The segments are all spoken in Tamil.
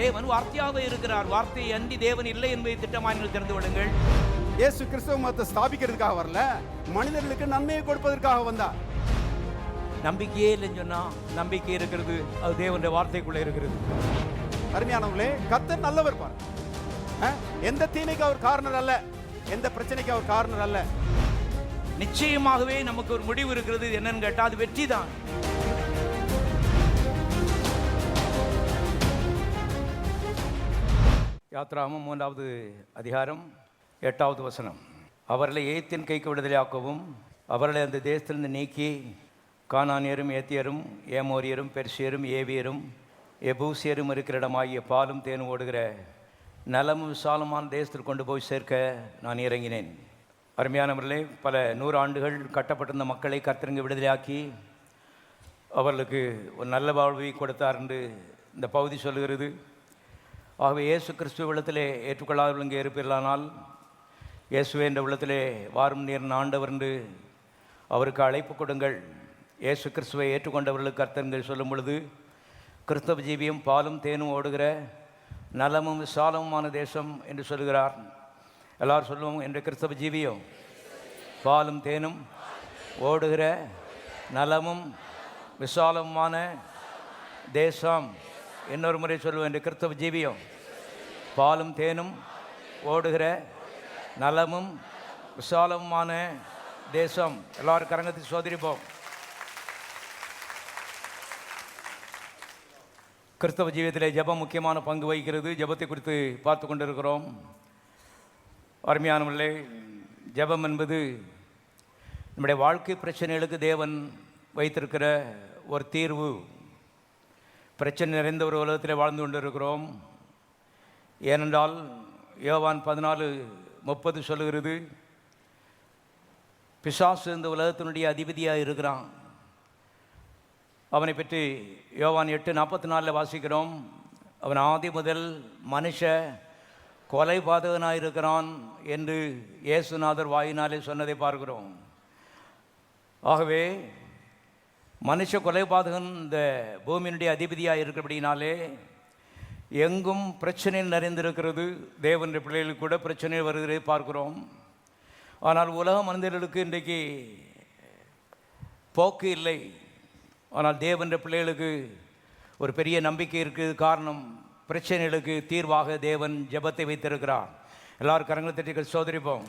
தேவன் வார்த்தையாக இருக்கிறார். வார்த்தை அன்றி தேவன் இல்லை என்பதை திட்டமாக நீங்கள் தெரிந்து கொள்ளுங்கள். இயேசு கிறிஸ்தவ மதத்தை ஸ்தாபிக்கிறதுக்காக வரல, மனிதர்களுக்கு நன்மையை கொடுப்பதற்காக வந்தார். நம்பிக்கையே இல்லைன்னு சொன்னா நம்பிக்கை இருக்கிறது, அது தேவனுடைய வார்த்தைக்குள்ளே இருக்கிறது. அருமையானவர்களே, கர்த்தர் நல்லவர் பாரு. எந்த தீமைக்கு அவர் காரணர் அல்ல, எந்த பிரச்சனைக்கு அவர் காரணர் அல்ல. நிச்சயமாகவே நமக்கு ஒரு முடிவு இருக்கிறது. என்னன்னு கேட்டா அது வெற்றி தான். யாத்ராகமம் 3வது அதிகாரம் 8வது வசனம். அவர்களை எகிப்தின் கைக்கு விடுதலையாக்கவும் அவர்களை அந்த தேசத்திலிருந்து நீக்கி கானானியரும் ஏத்தியரும் ஏமோரியரும் பெர்சியரும் ஏவியரும் எபூசியரும் இருக்கிற இடமாகிய பாலும் தேனும் ஓடுகிற நலமும் விசாலமான தேசத்தில் கொண்டு போய் சேர்க்க நான் இறங்கினேன். அருமையானவர்களே, பல 100 ஆண்டுகள் கட்டப்பட்டிருந்த மக்களை கர்த்தர் விடுதலையாக்கி அவர்களுக்கு ஒரு நல்ல வாழ்வை கொடுத்தார் என்று இந்த பகுதி சொல்லுகிறது. ஆகவே இயேசு கிறிஸ்துவ உள்ளத்திலே ஏற்றுக்கொள்ளாதவர்கள் இங்கே இருப்பீர்களானால், இயேசுவே என்ற உள்ளத்திலே வாரும் நீர் ஆண்டவர் என்று அவருக்கு அழைப்பு கொடுங்கள். இயேசு கிறிஸ்துவை ஏற்றுக்கொண்டவர்களுக்கு கர்த்தர் சொல்லும் பொழுது, கிறிஸ்தவ ஜீவியம் பாலும் தேனும் ஓடுகிற நலமும் விசாலமுமான தேசம் என்று சொல்கிறார். எல்லாரும் சொல்லுவோம், என்ற கிறிஸ்தவ ஜீவியம் பாலும் தேனும் ஓடுகிற நலமும் விசாலமுமான தேசம். இன்னொரு முறை சொல்லுவோம், என்ற கிறிஸ்தவ ஜீவியம் பாலும் தேனும் ஓடுகிற நலமும் விசாலமுமான தேசம். எல்லாரும் கரங்கத்தை சோதரிப்போம். கிறிஸ்தவ ஜீவியத்தில் ஜெபம் முக்கியமான பங்கு வகிக்கிறது. ஜெபத்தை குறித்து பார்த்து கொண்டிருக்கிறோம். அருமையானவர்களே, ஜெபம் என்பது நம்முடைய வாழ்க்கை பிரச்சனைகளுக்கு தேவன் வைத்திருக்கிற ஒரு தீர்வு. பிரச்சனை நிறைந்த ஒரு உலகத்தில் வாழ்ந்து கொண்டிருக்கிறோம். ஏனென்றால் யோவான் 14:30 சொல்லுகிறது, பிசாசு இந்த உலகத்தினுடைய அதிபதியாக இருக்கிறான். அவனை பற்றி யோவான் 8:44 வாசிக்கிறோம். அவன் ஆதி முதல் மனுஷ கொலைபாதகனாக இருக்கிறான் என்று இயேசுநாதர் வாயினாலே சொன்னதை பார்க்கிறோம். ஆகவே மனுஷ கொலைபாதகன் இந்த பூமியினுடைய அதிபதியாக இருக்கிறபடினாலே எங்கும் பிரச்சனை நிறைந்திருக்கிறது. தேவனுடைய பிள்ளைகளுக்கு கூட பிரச்சனை வருகிறதை பார்க்கிறோம். ஆனால் உலக மனிதர்களுக்கு இன்றைக்கு போக்கு இல்லை. ஆனால் தேவனுடைய பிள்ளைகளுக்கு ஒரு பெரிய நம்பிக்கை இருக்குது. காரணம், பிரச்சனைகளுக்கு தீர்வாக தேவன் ஜெபத்தை வைத்திருக்கிறார். எல்லாரும் கரங்களை தட்டி சோதரிப்போம்.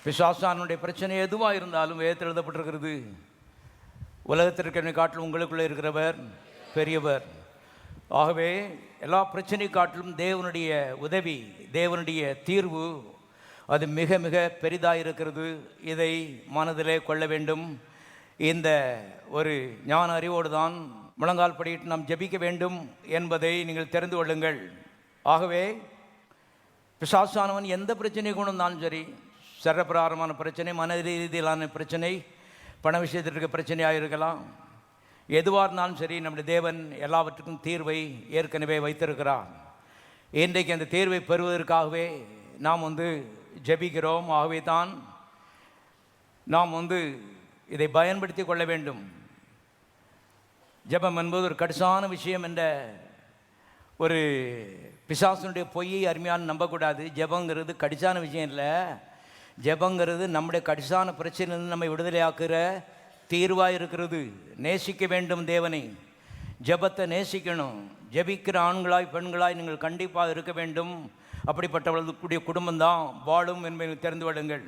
பிசாசானுடைய பிரச்சனை எதுவாக இருந்தாலும் வேதத்தில் எழுதப்பட்டிருக்கிறது, உலகத்திற்கு காட்டிலும் உங்களுக்குள்ளே இருக்கிறவர் பெரியவர். ஆகவே எல்லா பிரச்சனை காட்டிலும் தேவனுடைய உதவி, தேவனுடைய தீர்வு அது மிக மிக பெரிதாக இருக்கிறது. இதை மனதிலே கொள்ள வேண்டும். இந்த ஒரு ஞான அறிவோடு தான் முழங்கால் படியிட்டு நாம் ஜெபிக்க வேண்டும் என்பதை நீங்கள் தெரிந்து கொள்ளுங்கள். ஆகவே பிசாசானவன் எந்த பிரச்சனை கொண்டு வந்தாலும் சரி, சரப்பிரகாரமான பிரச்சனை, மன ரீதியிலான பிரச்சனை, பண விஷயத்திற்கு பிரச்சனையாக இருக்கலாம், எதுவாக இருந்தாலும் சரி, நம்முடைய தேவன் எல்லாவற்றுக்கும் தீர்வை ஏற்கனவே வைத்திருக்கிறார். இன்றைக்கு அந்த தீர்வை பெறுவதற்காகவே நாம் ஜெபிக்கிறோம். ஆகவே தான் நாம் இதை பயன்படுத்தி கொள்ள வேண்டும். ஜெபம் என்பது ஒரு கடுசான விஷயம் என்ற ஒரு பிசாசனுடைய பொய்யை அருமையான நம்பக்கூடாது. ஜெபங்கிறது கடிசான விஷயம் இல்லை. ஜெபங்கிறது நம்முடைய கடிசான பிரச்சனையிலிருந்து நம்மை விடுதலையாக்குற தீர்வாக இருக்கிறது. நேசிக்க வேண்டும் தேவனை, ஜெபத்தை நேசிக்கணும். ஜெபிக்கிற ஆண்களாய் பெண்களாய் நீங்கள் கண்டிப்பாக இருக்க வேண்டும். அப்படிப்பட்டவர்களுடைய குடும்பம்தான் வாழும் என்பதை தெரிந்து கொள்ளுங்கள்.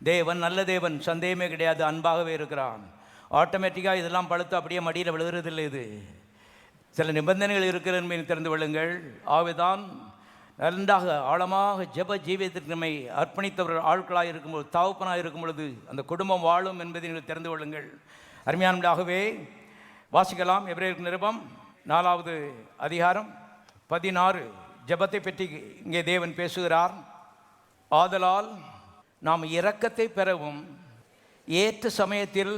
தேவன் நல்ல தேவன், சந்தேகமே கிடையாது, அன்பாகவே இருக்கிறான். ஆட்டோமேட்டிக்காக இதெல்லாம் பழுத்து அப்படியே மடியில் விழுகிறதில்லை. இது சில நிபந்தனைகள் இருக்கிறது என்பதை தெரிந்து கொள்ளுங்கள். ஆகவேதான் நன்றாக ஆழமாக ஜெப ஜீவியத்திற்கு நம்மை அர்ப்பணித்தவர்கள் ஆட்களாக இருக்கும்போது, தகப்பனாக இருக்கும் பொழுது அந்த குடும்பம் வாழும் என்பதை நீங்கள் தெரிந்து கொள்ளுங்கள். அருமையானவர்களாகவே வாசிக்கலாம். எபிரேயருக்கு நிருபம் 4வது அதிகாரம் 16 ஜெபத்தை பற்றி இங்கே தேவன் பேசுகிறார். ஆதலால் நாம் இரக்கத்தை பெறவும் ஏற்ற சமயத்தில்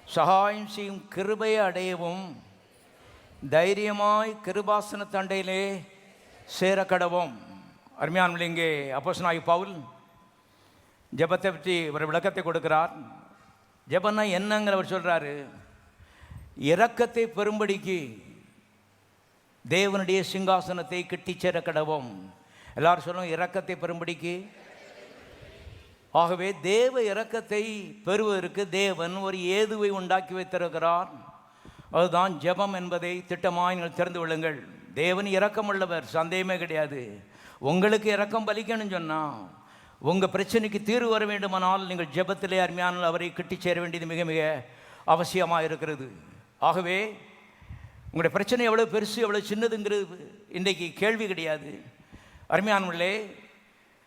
சகாயம் செய்யும் கிருபையை அடையவும் தைரியமாய் கிருபாசன தண்டையிலே சேர கடவோம். அருமையானவர்களே, இங்கே அப்போஸ்தலனாகிய பவுல் ஜெபத்தை பற்றி ஒரு விளக்கத்தை கொடுக்கிறார். ஜெபன்னா என்னங்கிற அவர் சொல்கிறாரு. இரக்கத்தை பெறும்படிக்கு தேவனுடைய சிங்காசனத்தை கட்டிச்சேர கடவோம். எல்லாரும் சொல்லுவோம், இரக்கத்தை பெறும்படிக்கு. ஆகவே தேவ இரக்கத்தை பெறுவதற்கு தேவன் ஒரு ஏதுவை உண்டாக்கி வைத்திருக்கிறார். அதுதான் ஜெபம் என்பதை திட்டமாய் நீங்கள் தெரிந்து கொள்ளுங்கள். தேவன் இரக்கமுள்ளவர், சந்தேகமே கிடையாது. உங்களுக்கு இரக்கம் பலிக்கணும்னு சொன்னால், உங்கள் பிரச்சனைக்கு தீர்வு வர வேண்டுமானால் நீங்கள் ஜெபத்திலே அருமையான அவரை கிட்டி சேர வேண்டியது மிக மிக அவசியமாக இருக்கிறது. ஆகவே உங்களுடைய பிரச்சனை எவ்வளோ பெருசு எவ்வளோ சின்னதுங்கிறது இன்றைக்கு கேள்வி கிடையாது. அருமையானவர்களே,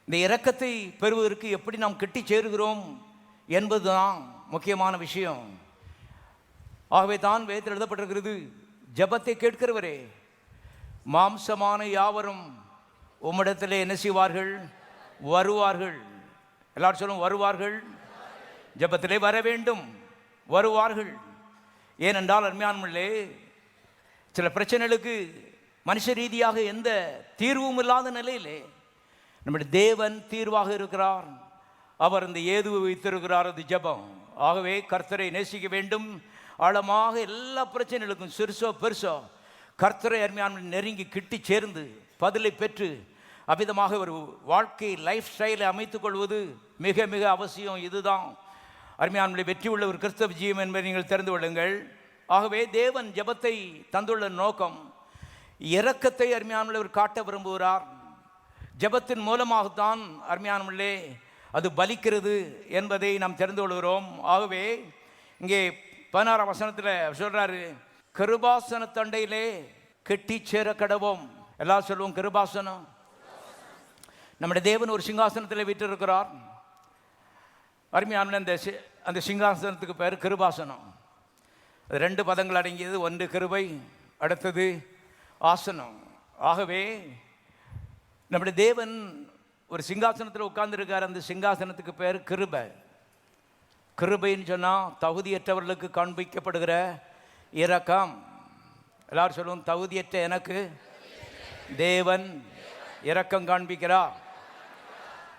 இந்த இரக்கத்தை பெறுவதற்கு எப்படி நாம் கிட்டி சேருகிறோம் என்பதுதான் முக்கியமான விஷயம். ஆகவே தான் வேதத்தில் எழுதப்பட்டிருக்கிறது, ஜெபத்தை கேட்கிறவரே, மாம்சமான யாவரும் உம்மிடத்திலே என்ன செய்வார்கள்? வருவார்கள். எல்லாரும் சொல்லும், வருவார்கள். ஜெபத்திலே வர வேண்டும், வருவார்கள். ஏனென்றால் அருமையானவர்களே, சில பிரச்சனைகளுக்கு மனுஷ ரீதியாக எந்த தீர்வும் இல்லாத நிலையிலே நம்முடைய தேவன் தீர்வாக இருக்கிறார். அவர் இந்த ஏதுவை வைத்திருக்கிறார், அது ஜெபம். ஆகவே கர்த்தரை நேசிக்க வேண்டும். ஆழமாக எல்லா பிரச்சனைகளுக்கும் சிறுசோ பெருசோ கர்த்தரை அருமையான நெருங்கி கிட்டி சேர்ந்து பதிலை பெற்று அவ்விதமாக ஒரு வாழ்க்கை லைஃப் ஸ்டைலை அமைத்துக் கொள்வது மிக மிக அவசியம். இதுதான் அருமையான வெற்றி உள்ள ஒரு கிறிஸ்தவ ஜீவம் என்பதை நீங்கள் தெரிந்து கொள்ளுங்கள். ஆகவே தேவன் ஜெபத்தை தந்துள்ள நோக்கம், இரக்கத்தை அருமையானவர் காட்ட விரும்புகிறார். ஜெபத்தின் மூலமாகத்தான் அருமையானவர்களே அது பலிக்கிறது என்பதை நாம் தெரிந்து கொள்கிறோம். ஆகவே இங்கே 16ஆம் வசனத்தில் சொல்றாரு, கிருபாசன தண்டையிலே கெட்டி சேர கடவோம். எல்லாம் சொல்லுவோம், கிருபாசனம். நம்முடைய தேவன் ஒரு சிங்காசனத்தில் வீற்றிருக்கிறார். அருமையான அந்த சிங்காசனத்துக்கு பேர் கிருபாசனம். அது 2 பதங்கள் அடங்கியது. ஒன்று கிருபை, அடுத்தது ஆசனம். ஆகவே நம்முடைய தேவன் ஒரு சிங்காசனத்தில் உட்கார்ந்துருக்கார். அந்த சிங்காசனத்துக்கு பேர் கிருபை. கிருபைன்னு சொன்னால் தகுதியற்றவர்களுக்கு காண்பிக்கப்படுகிற இரக்கம். எல்லாரும் சொல்லுவோம், தகுதியற்ற எனக்கு தேவன் இரக்கம் காண்பிக்கிறார்.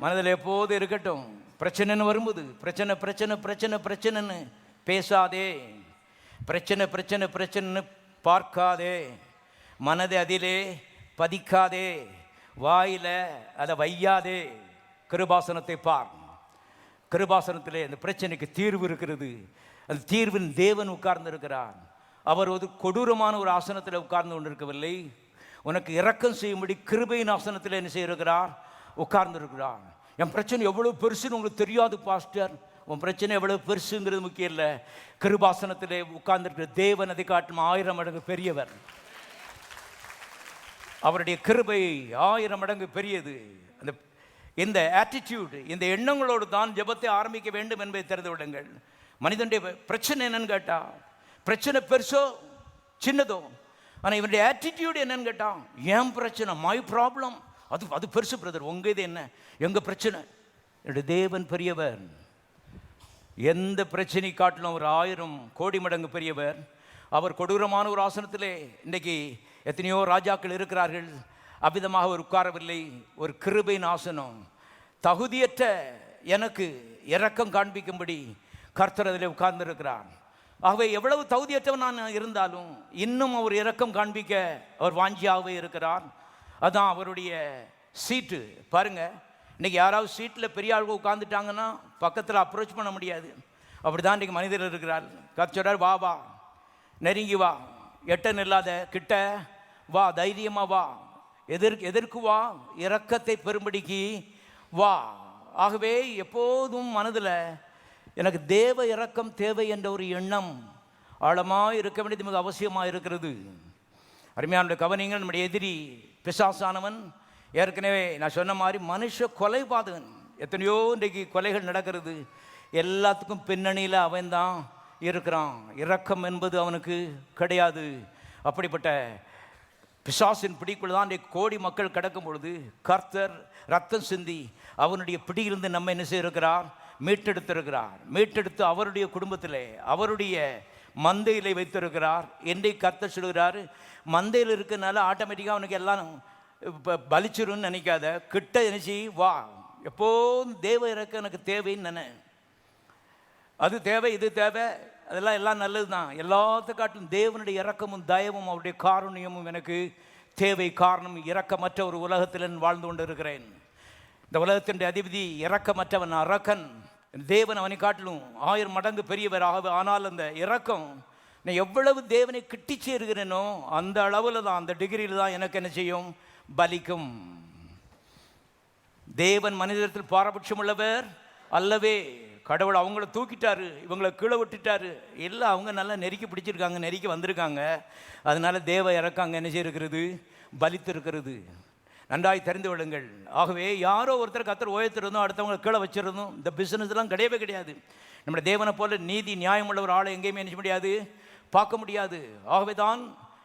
மனதில் எப்போது இருக்கட்டும், பிரச்சனைன்னு வரும்போது பிரச்சனை பிரச்சனை பிரச்சனை பிரச்சனைன்னு பேசாதே, பிரச்சனை பிரச்சனை பிரச்சனைன்னு பார்க்காதே, மனதை அதிலே பதிக்காதே, வாயில் அதை வையாதே. கிருபாசனத்தை பார். கிருபாசனத்திலே அந்த பிரச்சனைக்கு தீர்வு இருக்கிறது. அந்த தீர்வின் தேவன் உட்கார்ந்து இருக்கிறார். அவர் ஒரு கொடூரமான ஒரு ஆசனத்தில் உட்கார்ந்து கொண்டிருக்கவில்லை. உனக்கு இரக்கம் செய்யும்படி கிருபையின் ஆசனத்தில் என்ன செய்திருக்கிறார்? உட்கார்ந்து இருக்கிறார். என் பிரச்சனை எவ்வளோ பெருசுன்னு உங்களுக்கு தெரியாது பாஸ்டர். உன் பிரச்சனை எவ்வளோ பெருசுங்கிறது முக்கியம் இல்லை. கிருபாசனத்திலே உட்கார்ந்துருக்கிற தேவன் அதை காட்டும் 1000 மடங்கு பெரியவர். அவருடைய கிருபை 1000 மடங்கு பெரியது. இந்த ஆட்டிடியூடு, இந்த எண்ணங்களோடு தான் ஜெபத்தை ஆரம்பிக்க வேண்டும் என்பதை தெரிந்து விடுங்கள். மனிதனுடைய பிரச்சனை என்னன்னு கேட்டால், பிரச்சனை பெருசோ சின்னதோ, ஆனால் இவனுடைய ஆட்டிடியூடு என்னன்னு கேட்டால், ஏன் பிரச்சனை, மை ப்ராப்ளம், அது பெருசு பிரதர், உங்கள் இது என்ன, எங்கள் பிரச்சனை. என்னுடைய தேவன் பெரியவர். எந்த பிரச்சனை காட்டிலும் ஒரு 1000 கோடி மடங்கு பெரியவர். அவர் கொடூரமான ஒரு ஆசனத்திலே இன்றைக்கு எத்தனையோ ராஜாக்கள் இருக்கிறார்கள். அவ்விதமாக அவர் உட்காரவில்லை. ஒரு கிருபையின் ஆசனம். தகுதியற்ற எனக்கு இரக்கம் காண்பிக்கும்படி கர்த்தர் அதில் உட்கார்ந்திருக்கிறார். ஆகவே எவ்வளவு தகுதியற்றவன் நான் இருந்தாலும் இன்னும் அவர் இரக்கம் காண்பிக்க அவர் வாஞ்சியாகவே இருக்கிறார். அதுதான் அவருடைய சீட்டு. பாருங்க, இன்றைக்கி யாராவது சீட்டில் பெரிய ஆளுங்க உட்காந்துட்டாங்கன்னா பக்கத்தில் அப்ரோச் பண்ண முடியாது. அப்படி தான் இன்றைக்கி மனிதர் இருக்கிறார். கர்த்தர் வா வா, நெருங்கி வா, எட்ட நில்லாத, கிட்ட வா, தைரியமாக வா, எதற்கு வா, இரக்கத்தை பெறும்படிக்கு வா. ஆகவே எப்போதும் மனதில் எனக்கு தேவ இரக்கம் தேவை என்ற ஒரு எண்ணம் ஆழமாக இருக்க வேண்டியது மிக அவசியமாக இருக்கிறது. அருமையான கவனிங்கள். நம்முடைய எதிரி பிசாசானவன் ஏற்கனவே நான் சொன்ன மாதிரி மனுஷ கொலைபாதகன். எத்தனையோ இன்றைக்கு கொலைகள் நடக்கிறது. எல்லாத்துக்கும் பின்னணியில் அவன் தான் இருக்கிறான். இரக்கம் என்பது அவனுக்கு கிடையாது. அப்படிப்பட்ட பிசாசின் பிடிக்குள்ள தான் இன்றைக்கு கோடி மக்கள் கிடக்கும் பொழுது கர்த்தர் ரத்தம் சிந்தி அவனுடைய பிடியிலிருந்து நம்ம என்ன செய்திருக்கிறார்? மீட்டெடுத்திருக்கிறார். மீட்டெடுத்து அவருடைய குடும்பத்திலே அவருடைய மந்தையில் வைத்திருக்கிறார். என்றைக்கு கர்த்தர் சொல்கிறார், மந்தையில் இருக்கிறதுனால ஆட்டோமேட்டிக்காக அவனுக்கு எல்லாம் பலிச்சிருன்னு நினைக்காத, கிட்ட நினைச்சி வா. எப்போதும் தேவ இறக்க எனக்கு தேவைன்னு நினை. அது தேவை, இது தேவை, அதெல்லாம் எல்லாம் நல்லது தான். எல்லாத்துக்காட்டும் தேவனுடைய இரக்கமும் தயவும் அவருடைய காருண்யமும் எனக்கு தேவை. காரணம், இரக்கமற்ற ஒரு உலகத்தில் நான் வாழ்ந்து கொண்டு இருக்கிறேன். இந்த உலகத்தினுடைய அதிபதி இரக்கமற்றவன், அரக்கன். தேவன் அவனை காட்டிலும் 1000 மடங்கு பெரியவர். ஆனால் அந்த இரக்கம், நான் எவ்வளவு தேவனை கிட்டி சேருகிறேனோ அந்த அளவில் தான், அந்த டிகிரியில் தான் எனக்கு என்ன செய்யும், பலிக்கும். தேவன் மனிதத்தில் பாரபட்சம் உள்ளவர் அல்லவே. கடவுள் அவங்கள தூக்கிட்டாரு, இவங்களை கீழே விட்டுட்டாரு. இல்லை, அவங்க நல்லா நெருக்கி பிடிச்சிருக்காங்க, நெருக்கி வந்திருக்காங்க. அதனால தேவ இறக்காங்க என்ன செய்யிருக்கிறது, பலித்திருக்கிறது. நன்றாய் தெரிந்து கொள்ளுங்கள். ஆகவே யாரோ ஒருத்தர் கத்தர் உயர்த்திருந்தோம், அடுத்தவங்களை கீழே வச்சிருந்தோம், இந்த பிஸ்னஸ்லாம் கிடையவே கிடையாது. நம்முடைய தேவனை போல நீதி நியாயம் உள்ள ஒரு ஆளை எங்கேயுமே நினைச்ச முடியாது, பார்க்க முடியாது. ஆகவே தான்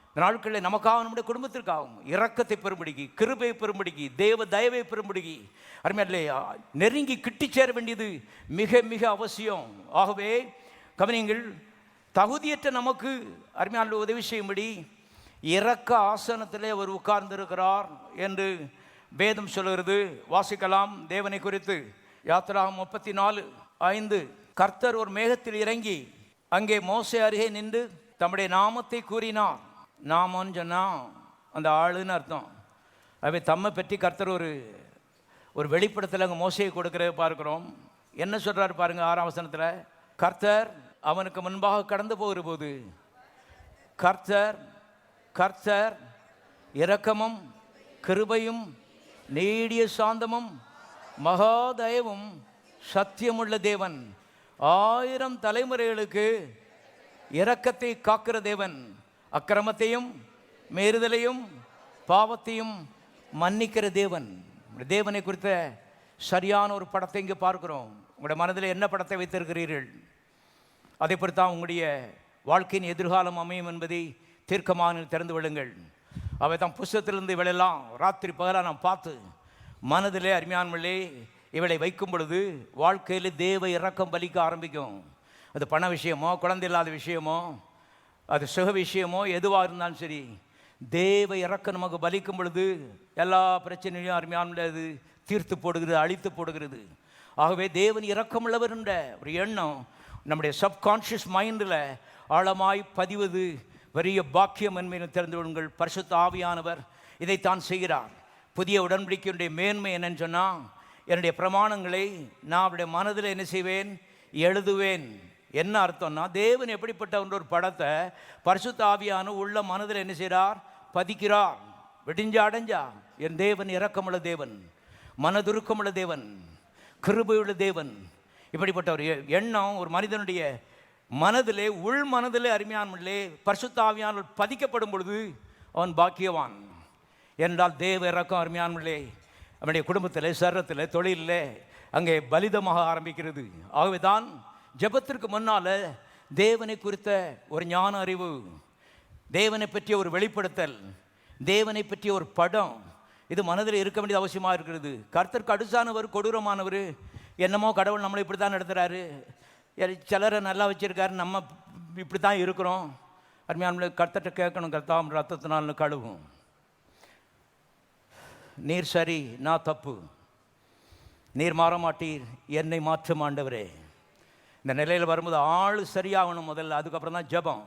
இந்த நாட்களில் நமக்காக, நம்முடைய குடும்பத்திற்காகவும் இரக்கத்தை பெறும்படிக்கு, கிருபை பெறும்படிக்கு, தேவ தயவை பெறும்படிக்கு அருமையிலே நெருங்கி கிட்டி சேர வேண்டியது மிக மிக அவசியம். ஆகவே கவனியுங்கள், தகுதியற்ற நமக்கு அருமையான உதவி செய்யும்படி இரக்க ஆசனத்திலே அவர் உட்கார்ந்திருக்கிறார் என்று வேதம் சொல்கிறது. வாசிக்கலாம் தேவனை குறித்து. யாத்திராகமம் 34:5. கர்த்தர் ஒரு மேகத்தில் இறங்கி அங்கே மோசே அருகே நின்று தம்முடைய நாமத்தை கூறினார். நாமன்னு சொன்னால் அந்த ஆளுன்னு அர்த்தம். அவை தம்மை பற்றி கர்த்தர் ஒரு வெளிப்படத்தில் அங்கே மோசையை கொடுக்கிறத பார்க்குறோம். என்ன சொல்கிறாரு பாருங்க, 6ஆம் வசனத்தில். கர்த்தர் அவனுக்கு முன்பாக கடந்து போகிற போது கர்த்தர் கர்த்தர் இரக்கமும் கிருபையும் நீடிய சாந்தமும் மகாதயவும் சத்தியமுள்ள தேவன், 1000 தலைமுறைகளுக்கு இரக்கத்தை காக்கிற தேவன், அக்கிரமத்தையும் மீறுதலையும் பாவத்தையும் மன்னிக்கிற தேவன். தேவனை குறித்த சரியான ஒரு படத்தை இங்கே பார்க்கிறோம். உங்களுடைய மனதில் என்ன படத்தை வைத்திருக்கிறீர்கள், அதை பொறுத்தான் உங்களுடைய வாழ்க்கையின் எதிர்காலம் அமையும் என்பதை தீர்க்கமான திறந்து விடுங்கள். அவை தான் புஸ்தகத்திலிருந்து இவளெல்லாம் ராத்திரி பகலாக நாம் பார்த்து மனதிலே அருமையானவர்களே இவளை வைக்கும் பொழுது வாழ்க்கையில் தேவ இரக்கம் பலிக்க ஆரம்பிக்கும். அது பண விஷயமோ, குழந்தை இல்லாத விஷயமோ, அது சுக விஷயமோ, எதுவாக இருந்தாலும் சரி, தேவ இரக்கம் நமக்கு பலிக்கும் பொழுது எல்லா பிரச்சனையும் அருமையான அது தீர்த்து போடுகிறது, அழித்து போடுகிறது. ஆகவே தேவன் இரக்கமுள்ளவர் என்ற ஒரு எண்ணம் நம்முடைய சப்கான்ஷியஸ் மைண்டில் ஆழமாய் பதிவது பெரிய பாக்கியம் என்பதை தெரிந்து கொள்ளுங்கள். பரிசுத்த ஆவியானவர் இதைத்தான் செய்கிறார். புதிய உடன்படிக்கையுடைய மேன்மை என்னன்னு சொன்னால், என்னுடைய பிரமாணங்களை நான் அவருடைய மனதில் என்ன செய்வேன், எழுதுவேன். என்ன அர்த்தம்னா, தேவன் எப்படிப்பட்ட ஒரு படத்தை பரிசுத்த ஆவியான உள்ள மனதில் என்ன செய்கிறார், பதிக்கிறார். விடிஞ்சா அடைஞ்சா என் தேவன் இரக்கமுள்ள தேவன், மனதுருக்கமுள்ள தேவன், கிருபையுள்ள தேவன். இப்படிப்பட்ட ஒரு எண்ணம் ஒரு மனிதனுடைய மனதிலே, உள் மனதிலே அருமையானவர்களே பரிசுத்த ஆவியானவர் பதிக்கப்படும் பொழுது அவன் பாக்கியவான். என்றால் தேவ இரக்கம் அருமையானவர்களே அவனுடைய குடும்பத்தில், சரத்தில், தொழிலில் அங்கே பலிதமாக ஆரம்பிக்கிறது. ஆகவே தான் ஜெபத்திற்கு முன்னால் தேவனை குறித்த ஒரு ஞான அறிவு, தேவனை பற்றிய ஒரு வெளிப்படுத்தல், தேவனை பற்றிய ஒரு படம், இது மனதில் இருக்க வேண்டியது அவசியமாக இருக்கிறது. கர்த்தருக்கு அடுசானவர், கொடூரமானவர், என்னமோ கடவுள் நம்மளை இப்படி தான் நடத்துகிறாரு, சிலரை நல்லா வச்சுருக்காரு, நம்ம இப்படி தான் இருக்கிறோம். அருமையான கர்த்தர்கிட்ட கேட்கணும், கர்த்தாம் ரத்தத்தினால கழுவும், நீர் சரி நான் தப்பு, நீர் மாற மாட்டீர், என்னை மாற்றும் ஆண்டவரே. இந்த நிலையில் வரும்போது ஆள் சரியாகணும் முதல்ல, அதுக்கப்புறம் தான் ஜெபம்.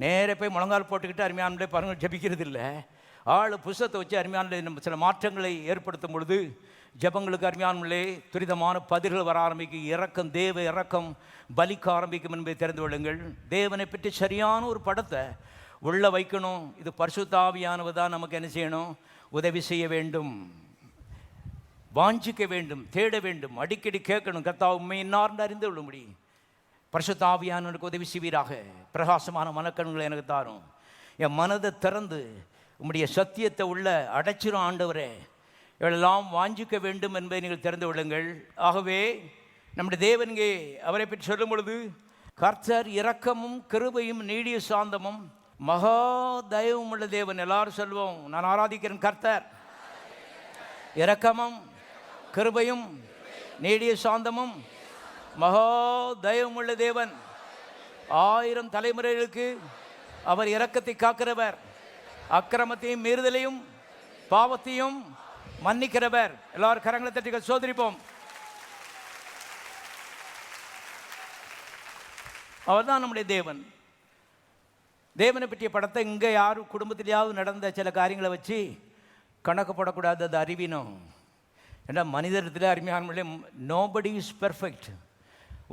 நேரே போய் முழங்கால் போட்டுக்கிட்டு அருமையானே பாருங்கள் ஜெபிக்கிறது இல்லை. ஆள் புஸ்தத்தை வச்சு அருமையான நம்ம சில மாற்றங்களை ஏற்படுத்தும் பொழுது ஜெபங்களுக்கு அருமையானே துரிதமான பதில்கள் வர ஆரம்பிக்கும். இரக்கம், தேவ இரக்கம் பலிக்க ஆரம்பிக்கும் என்பதை தெரிந்து கொள்ளுங்கள். தேவனை பற்றி சரியான ஒரு படத்தை உள்ள வைக்கணும். இது பரிசுத்த ஆவியானவர் தான் நமக்கு என்ன செய்யணும், உதவி செய்ய வேண்டும், வாஞ்சிக்க வேண்டும், தேட வேண்டும், அடிக்கடி கேட்கணும். கர்த்தா உண்மை இன்னார்ந்து அறிந்து கொள்ள முடியும். பரிசுத்த ஆவியானவருக்கு உதவி செய்வீராக. பிரகாசமான மனக்கண்களை எனக்கு தாரும். என் மனதை திறந்து உம்முடைய சத்தியத்தை உள்ள அடைச்சிரும் ஆண்டவரே, இவளெல்லாம் வாஞ்சிக்க வேண்டும் என்பதை நீங்கள் தெரிந்து கொள்ளுங்கள். ஆகவே நம்முடைய தேவன்கே அவரை பற்றி சொல்லும் பொழுது, கர்த்தர் இரக்கமும் கிருபையும் நீடிய சாந்தமும் மகா தயவும் உள்ள தேவன். எல்லாரும் சொல்வோம், நான் ஆராதிக்கிறேன் கர்த்தர் இரக்கமும் கிருபையும் நீடிய சாந்தமும் மகா தயவும் உள்ள தேவன், 1000 தலைமுறைகளுக்கு அவர் இரக்கத்தை காக்கிறவர், அக்கிரமத்தையும் மீறுதலையும் பாவத்தையும் மன்னிக்கிறவர். எல்லாரும் கரங்களை தட்டி சோதரிப்போம். அவர் தான் நம்முடைய தேவன். தேவனை பற்றிய படத்தை இங்கே யாரும் குடும்பத்திலேயாவது நடந்த சில காரியங்களை வச்சு கணக்கப்படக்கூடாது. அது அறிவினம். ஏன்னா மனிதத்தில் அருமையான நோபடி இஸ் பெர்ஃபெக்ட்.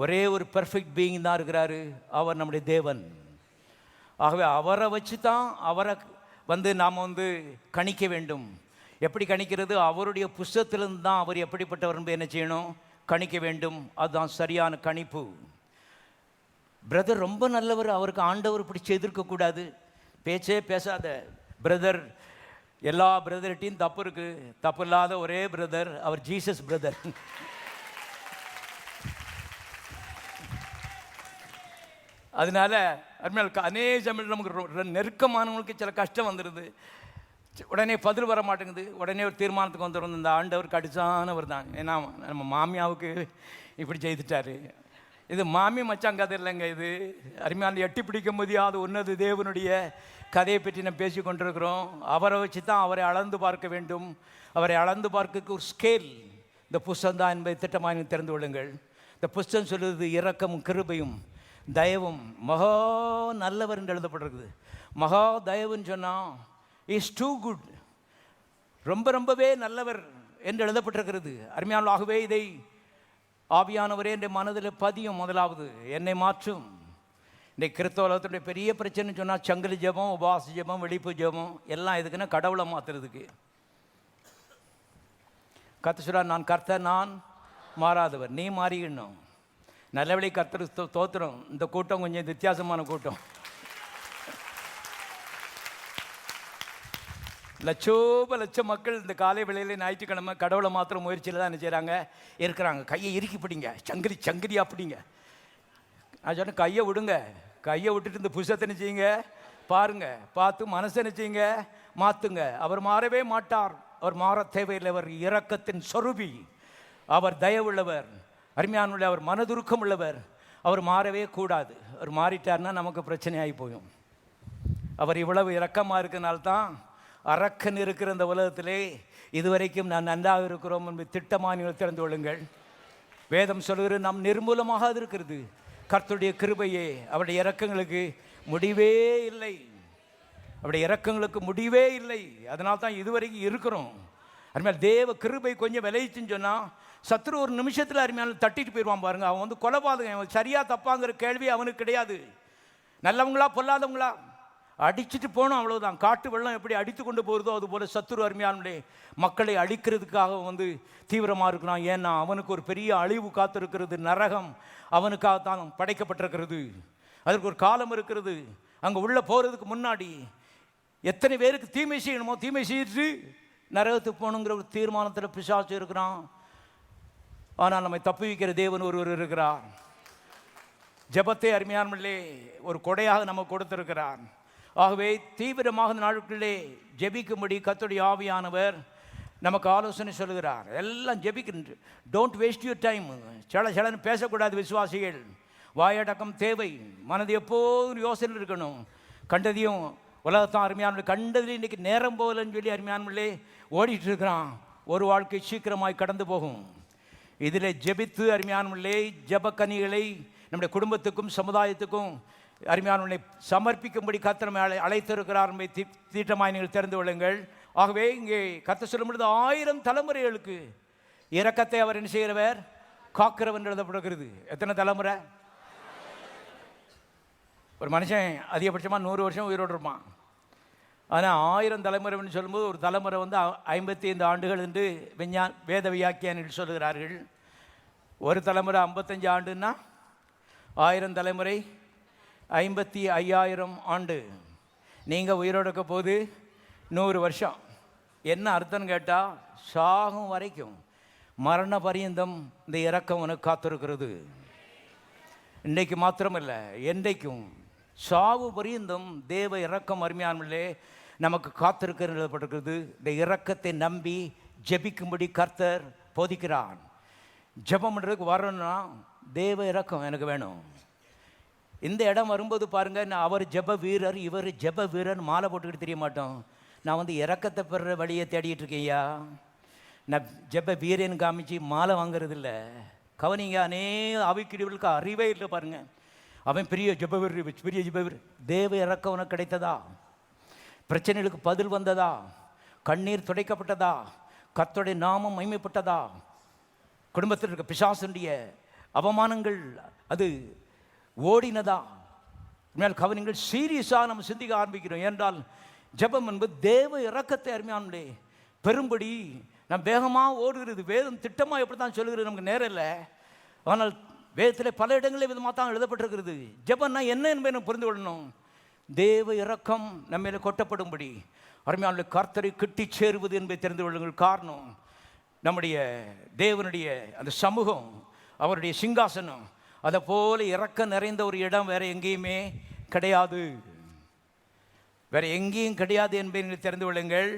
ஒரே ஒரு பெர்ஃபெக்ட் பீயிங் தான் இருக்கிறாரு, அவர் நம்முடைய தேவன். ஆகவே அவரை வச்சு தான் அவரை நாம் கணிக்க வேண்டும். எப்படி கணிக்கிறது? அவருடைய புஸ்தகத்திலிருந்து தான் அவர் எப்படிப்பட்டவர் என்பதை என்ன செய்யணும்? கணிக்க வேண்டும். அதுதான் சரியான கணிப்பு. பிரதர் ரொம்ப நல்லவர், அவருக்கு ஆண்டவர் பிடிச்சி எதிர்க்கக்கூடாது. பேச்சே பேசாத பிரதர். எல்லா பிரதர்கிட்டையும் தப்பு இருக்குது. தப்பு இல்லாத ஒரே பிரதர் அவர் ஜீசஸ் பிரதர். அதனால அருமையாக அநேக சமயம் நமக்கு நெருக்கமானவங்களுக்கு சில கஷ்டம் வந்துடுது. உடனே பதில் வர மாட்டேங்குது. உடனே ஒரு தீர்மானத்துக்கு வந்துடும், இந்த ஆண்டவர் கடிச்சானவர் தான். ஏன்னா நம்ம மாமியாவுக்கு இப்படி செய்துட்டாரு. இது மாமி மச்சான் கதை இல்லைங்க. இது அருமையான எட்டி பிடிக்க முடியாத உன்னது தேவனுடைய கதையை பற்றி நம்ம பேசி கொண்டிருக்கிறோம். அவரை வச்சு தான் அவரை அளந்து பார்க்க வேண்டும். அவரை அளந்து பார்க்க ஒரு ஸ்கேல் இந்த புஸ்தகம் தான் என்பதை திட்டமாக தெரிந்து கொள்ளுங்கள். இந்த புஸ்தகம் சொல்லுறது இரக்கமும் கிருபையும் தயவும். மகா நல்லவர் என்று எழுதப்பட்டிருக்குது. மகா தயவுன்னு சொன்னால் இஸ் டூ குட், ரொம்பவே நல்லவர் என்று எழுதப்பட்டிருக்கிறது. அருமையானவாகவே இதை ஆவியானவரே என்ற மனதில் பதியும். முதலாவது என்னை மாற்றும். இன்றைக்கு கிறிஸ்தவத்துடைய பெரிய பிரச்சனை சொன்னால் சங்கிலி ஜெபம், உபாச ஜெபம், வெளிப்பு ஜெபம் எல்லாம் எதுக்குன்னா கடவுளை மாற்றுறதுக்கு. கர்த்தர் சொல்றார், நான் கர்த்தர், நான் மாறாதவர், நீ மாறிடணும். நல்லவழி கர்த்தர் தோத்திரம். இந்த கூட்டம் கொஞ்சம் வித்தியாசமான கூட்டம். லட்சம் மக்கள் இந்த காலை வேளையில் ஞாயிற்றுக்கிழமை கடவுளை மாத்திரம் முயற்சியில் தான் என்ன செய்கிறாங்க இருக்கிறாங்க. கையை இறுக்கி பிடிங்க, சங்கிலியாக பிடிங்க. நான் சொன்னேன், கையை விடுங்க. கையை விட்டுட்டு இந்த புஸ்தத்தை என்ன செய்யுங்க, பாருங்க. பார்த்து மனசை என்ன செய்யுங்க, மாற்றுங்க. அவர் மாறவே மாட்டார். அவர் மாற தேவையில்லை. அவர் இரக்கத்தின் சொரூபி. அவர் தயவுள்ளவர், அருமையானுள்ள, அவர் மனதுருக்கம் உள்ளவர். அவர் மாறவே கூடாது. அவர் மாறிட்டார்னா நமக்கு பிரச்சனையாகி போயும். அவர் இவ்வளவு இரக்கமாக இருக்கிறனால்தான் அரக்கன் இருக்கிற இந்த உலகத்திலே இதுவரைக்கும் நான் நன்றாக இருக்கிறோம் என்பது திட்டமாக நீங்கள் திறந்து கொள்ளுங்கள். வேதம் சொல்கிறது, நாம் நிர்மூலமாக இருக்கிறது கர்த்தருடைய கிருபையே. அவருடைய இரக்கங்களுக்கு முடிவே இல்லை. அவருடைய இரக்கங்களுக்கு முடிவே இல்லை. அதனால தான் இதுவரைக்கும் இருக்கிறோம். அருமையாக தேவ கிருபை கொஞ்சம் விளையிச்சுன்னு சொன்னால் சத்ரு ஒரு நிமிஷத்தில் அருமையான தட்டிட்டு போயிடுவான் பாருங்க. அவன் கொலைபாதகம். அவன் சரியாக தப்பாங்கிற கேள்வி அவனுக்கு கிடையாது. நல்லவங்களா பொல்லாதவங்களா அடிச்சுட்டு போனோம், அவ்வளவுதான். காட்டு வெள்ளம் எப்படி அடித்து கொண்டு போகிறதோ அதுபோல் சத்துரு அருமையானுடைய மக்களை அழிக்கிறதுக்காக தீவிரமாக இருக்கிறான். ஏன்னா அவனுக்கு ஒரு பெரிய அழிவு காத்திருக்கிறது. நரகம் அவனுக்காகத்தான் படைக்கப்பட்டிருக்கிறது. அதற்கு ஒரு காலம் இருக்கிறது. அங்கே உள்ளே போகிறதுக்கு முன்னாடி எத்தனை பேருக்கு தீமை செய்யணுமோ தீமை செய்து நரகத்துக்கு போகணுங்கிற ஒரு தீர்மானத்தில் பிசாசு இருக்கிறான். ஆனால் நம்மை தப்பி வைக்கிற தேவன் ஒருவர் இருக்கிறார். ஜெபத்தை அருமையானவர்களே ஒரு கொடையாக நமக்கு கொடுத்திருக்கிறார். ஆகவே தீவிரமாக நாட்களிலே ஜெபிக்கும்படி கர்த்தருடைய ஆவியானவர் நமக்கு ஆலோசனை சொல்லுகிறார். எல்லாம் ஜெபிக்கின்ற. Don't waste your time. சலன்னு பேசக்கூடாது விசுவாசிகள். வாயடக்கம் தேவை. மனது எப்போதும் யோசனை இருக்கணும். கண்டதையும் உலகத்தான் அருமையான கண்டதில் இன்றைக்கி நேரம் போகலன்னு சொல்லி அருமையானவர்களே ஓடிட்டு இருக்கிறான். ஒரு வாழ்க்கை சீக்கிரமாய் கடந்து போகும். இதில் ஜெபித்து அருமையானவர்களே ஜெபக்கனிகளை நம்முடைய குடும்பத்துக்கும் சமுதாயத்துக்கும் அருமையானவர்களை சமர்ப்பிக்கும்படி கர்த்தர் அழைத்திருக்கிறார் என்பதை தீட்டமாய் நீங்கள் தெரிந்து கொள்ளுங்கள். ஆகவே இங்கே கர்த்தர் சொல்லும் பொழுது 1000 தலைமுறைகளுக்கு இரக்கத்தை அவர் என்ன செய்கிறவர், காக்கிறவர் எழுதப்படுகிறது. எத்தனை தலைமுறை? ஒரு மனுஷன் அதிகபட்சமாக 100 வருஷம் உயிரோடு இருப்பான். ஆனால் 1000 தலைமுறைன்னு சொல்லும்போது ஒரு தலைமுறை 55 ஆண்டுகள் என்று வேத வியாக்கியானிகள் சொல்லுகிறார்கள். ஒரு தலைமுறை 55 ஆண்டுன்னா 1000 தலைமுறை 55,000 ஆண்டு. நீங்கள் உயிரோடு இருக்க போது 100 வருஷம். என்ன அர்த்தம்னு கேட்டால், சாகும் வரைக்கும் மரண பரியந்தம் இந்த இரக்கம் உனக்கு காத்திருக்கிறது. இன்றைக்கு மாத்திரமில்லை, என்றைக்கும் சாவு பரியந்தம் தேவ இரக்கம் அருமையானவர்களே நமக்கு காத்திருக்கிறது. இந்த இரக்கத்தை நம்பி ஜெபிக்கும்படி கர்த்தர் போதிக்கிறான். ஜெபம் பண்ணுறதுக்கு வரணும்னா தேவ இரக்கம் எனக்கு வேணும். இந்த இடம் வரும்போது பாருங்கள், நான் அவர் ஜெப வீரர், இவர் ஜெப வீரர்னு மாலை போட்டுக்கிட்டு தெரிய மாட்டோம். நான் இரக்கத்தை பெறுற வழியை தேடிட்டு இருக்கேன்யா. நான் ஜெப வீரன் காமிச்சு மாலை வாங்கிறது இல்லை. கவனிங்க, அநேக ஆவிக்குரியவர்களுக்கு அறிவே இல்லை பாருங்கள். அவன் பெரிய ஜெபவர், பெரிய ஜெபவர். தேவ இறக்கம் உனக்கு கிடைத்ததா? பிரச்சனைகளுக்கு பதில் வந்ததா? கண்ணீர் துடைக்கப்பட்டதா? கர்த்தருடைய நாமம் மகிமைப்பட்டதா? குடும்பத்தில் இருக்க பிசாசுடைய அவமானங்கள் அது ஓடினதா? மேல் கவனிங்கள். சீரியஸாக நம்ம சிந்திக்க ஆரம்பிக்கிறோம். ஏனென்றால் ஜெபம் என்பது தேவ இரக்கத்தை அருமையானே பெரும்படி நம்ம வேகமாக ஓடுகிறது. வேதம் திட்டமாக எப்படி தான் சொல்லுகிறது, நமக்கு நேரம் இல்லை. ஆனால் வேதத்தில் பல இடங்களில் விதமாக தான் எழுதப்பட்டிருக்கிறது. ஜெபம்னா என்ன என்பதை நம்ம புரிந்து கொள்ளணும். தேவ இரக்கம் நம்ம மேலே கொட்டப்படும்படி அருமையான கர்த்தரை கிட்டி சேருவது என்பதை தெரிந்து கொள்ளுங்கள். காரணம், நம்முடைய தேவனுடைய அந்த சமூகம், அவருடைய சிங்காசனம், அதை போல இரக்கம் நிறைந்த ஒரு இடம் வேற எங்கேயுமே கிடையாது. வேற எங்கேயும் கிடையாது என்பதை நீங்கள் தெரிந்து கொள்ளுங்கள்.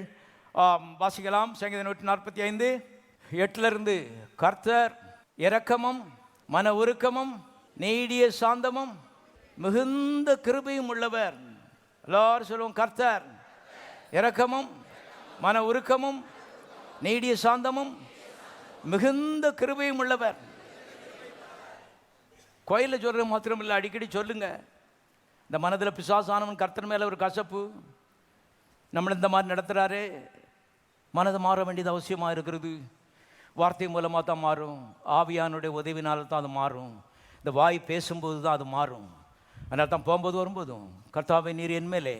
வாசிக்கலாம். சங்கீதம் 145:8 கர்த்தர் இரக்கமும் மன உருக்கமும் நீடிய சாந்தமும் மிகுந்த கிருபையும் உள்ளவர். எல்லாரும் சொல்லுவோம், கர்த்தர் இரக்கமும் மன உருக்கமும் நீடிய சாந்தமும் மிகுந்த கிருபையும் உள்ளவர். கோயிலில் சொல்கிற மாத்திரம் இல்லை, அடிக்கடி சொல்லுங்க. இந்த மனதில் பிசாசானவன் கர்த்தர் மேலே ஒரு கசப்பு, நம்மளை இந்த மாதிரி நடத்துகிறாரு. மனதை மாற வேண்டியது அவசியமாக இருக்கிறது. வார்த்தை மூலமாக தான் மாறும், ஆவியானுடைய உதவினால தான் அது மாறும். இந்த வாய் பேசும்போது தான் அது மாறும். அதனால தான் போகும்போது வரும்போதும், கர்த்தாவே நீர் என் மேலே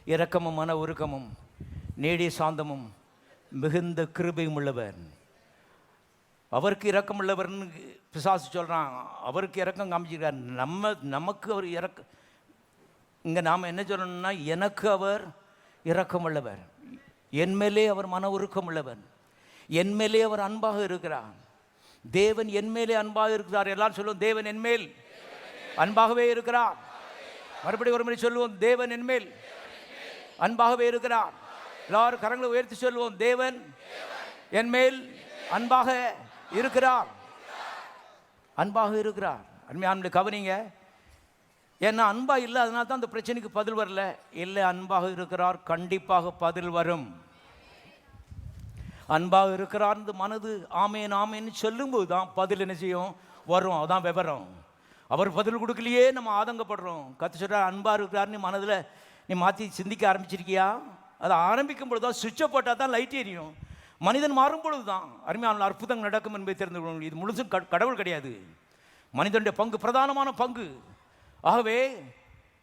இரக்கமும் மன உருக்கமும் நீடிய சாந்தமும் மிகுந்த கிருபையும் உள்ளவர். அவருக்கு இரக்கம் உள்ளவர்னு பிசாசு சொல்கிறான். அவருக்கு இரக்கம் காமிச்சிருக்கார். நமக்கு அவர் இங்கே நாம் என்ன சொல்லணும்னா, எனக்கு அவர் இரக்கம் உள்ளவர், என்மேலே அவர் மன உருக்கம் உள்ளவர், என்மேலே அவர் அன்பாக இருக்கிறார். தேவன் என்மேலே அன்பாக இருக்கிறார். எல்லாரும் சொல்லுவோம், தேவன் என்மேல் அன்பாகவே இருக்கிறார். மறுபடியும் ஒரு முறை சொல்லுவோம், தேவன் என்மேல் அன்பாகவே இருக்கிறார். எல்லாரும் கரங்களை உயர்த்தி சொல்லுவோம், தேவன் என்மேல் அன்பாக இருக்கிறார். அன்பாக இருக்கிறார். அருமையான கவனிங்க. ஏன்னா அன்பாக இல்லை, அதனால தான் அந்த பிரச்சனைக்கு பதில் வரல. இல்லை, அன்பாக இருக்கிறார், கண்டிப்பாக பதில் வரும். அன்பாக இருக்கிறார் மனது ஆமேன் ஆமேன்னு சொல்லும்போது தான் பதில் என்ன செய்யும், வரும். அதான் விவரம். அவர் பதில் கொடுக்கலையே நம்ம ஆதங்கப்படுறோம். கத்து சொல்கிறார், அன்பாக இருக்கிறார்னு மனதில் நீ மாற்றி சிந்திக்க ஆரம்பிச்சிருக்கியா? அதை ஆரம்பிக்கும் பொழுது தான், சுவிட்சை போட்டால் தான் லைட் எரியும். மனிதன் மாறும் பொழுது தான் அருமையான அற்புதங்கள் நடக்கும் என்பதை தெரிந்து கொள்ளுங்கள். இது முழுசும் கடவுள் கிடையாது, மனிதனுடைய பங்கு, பிரதானமான பங்கு. ஆகவே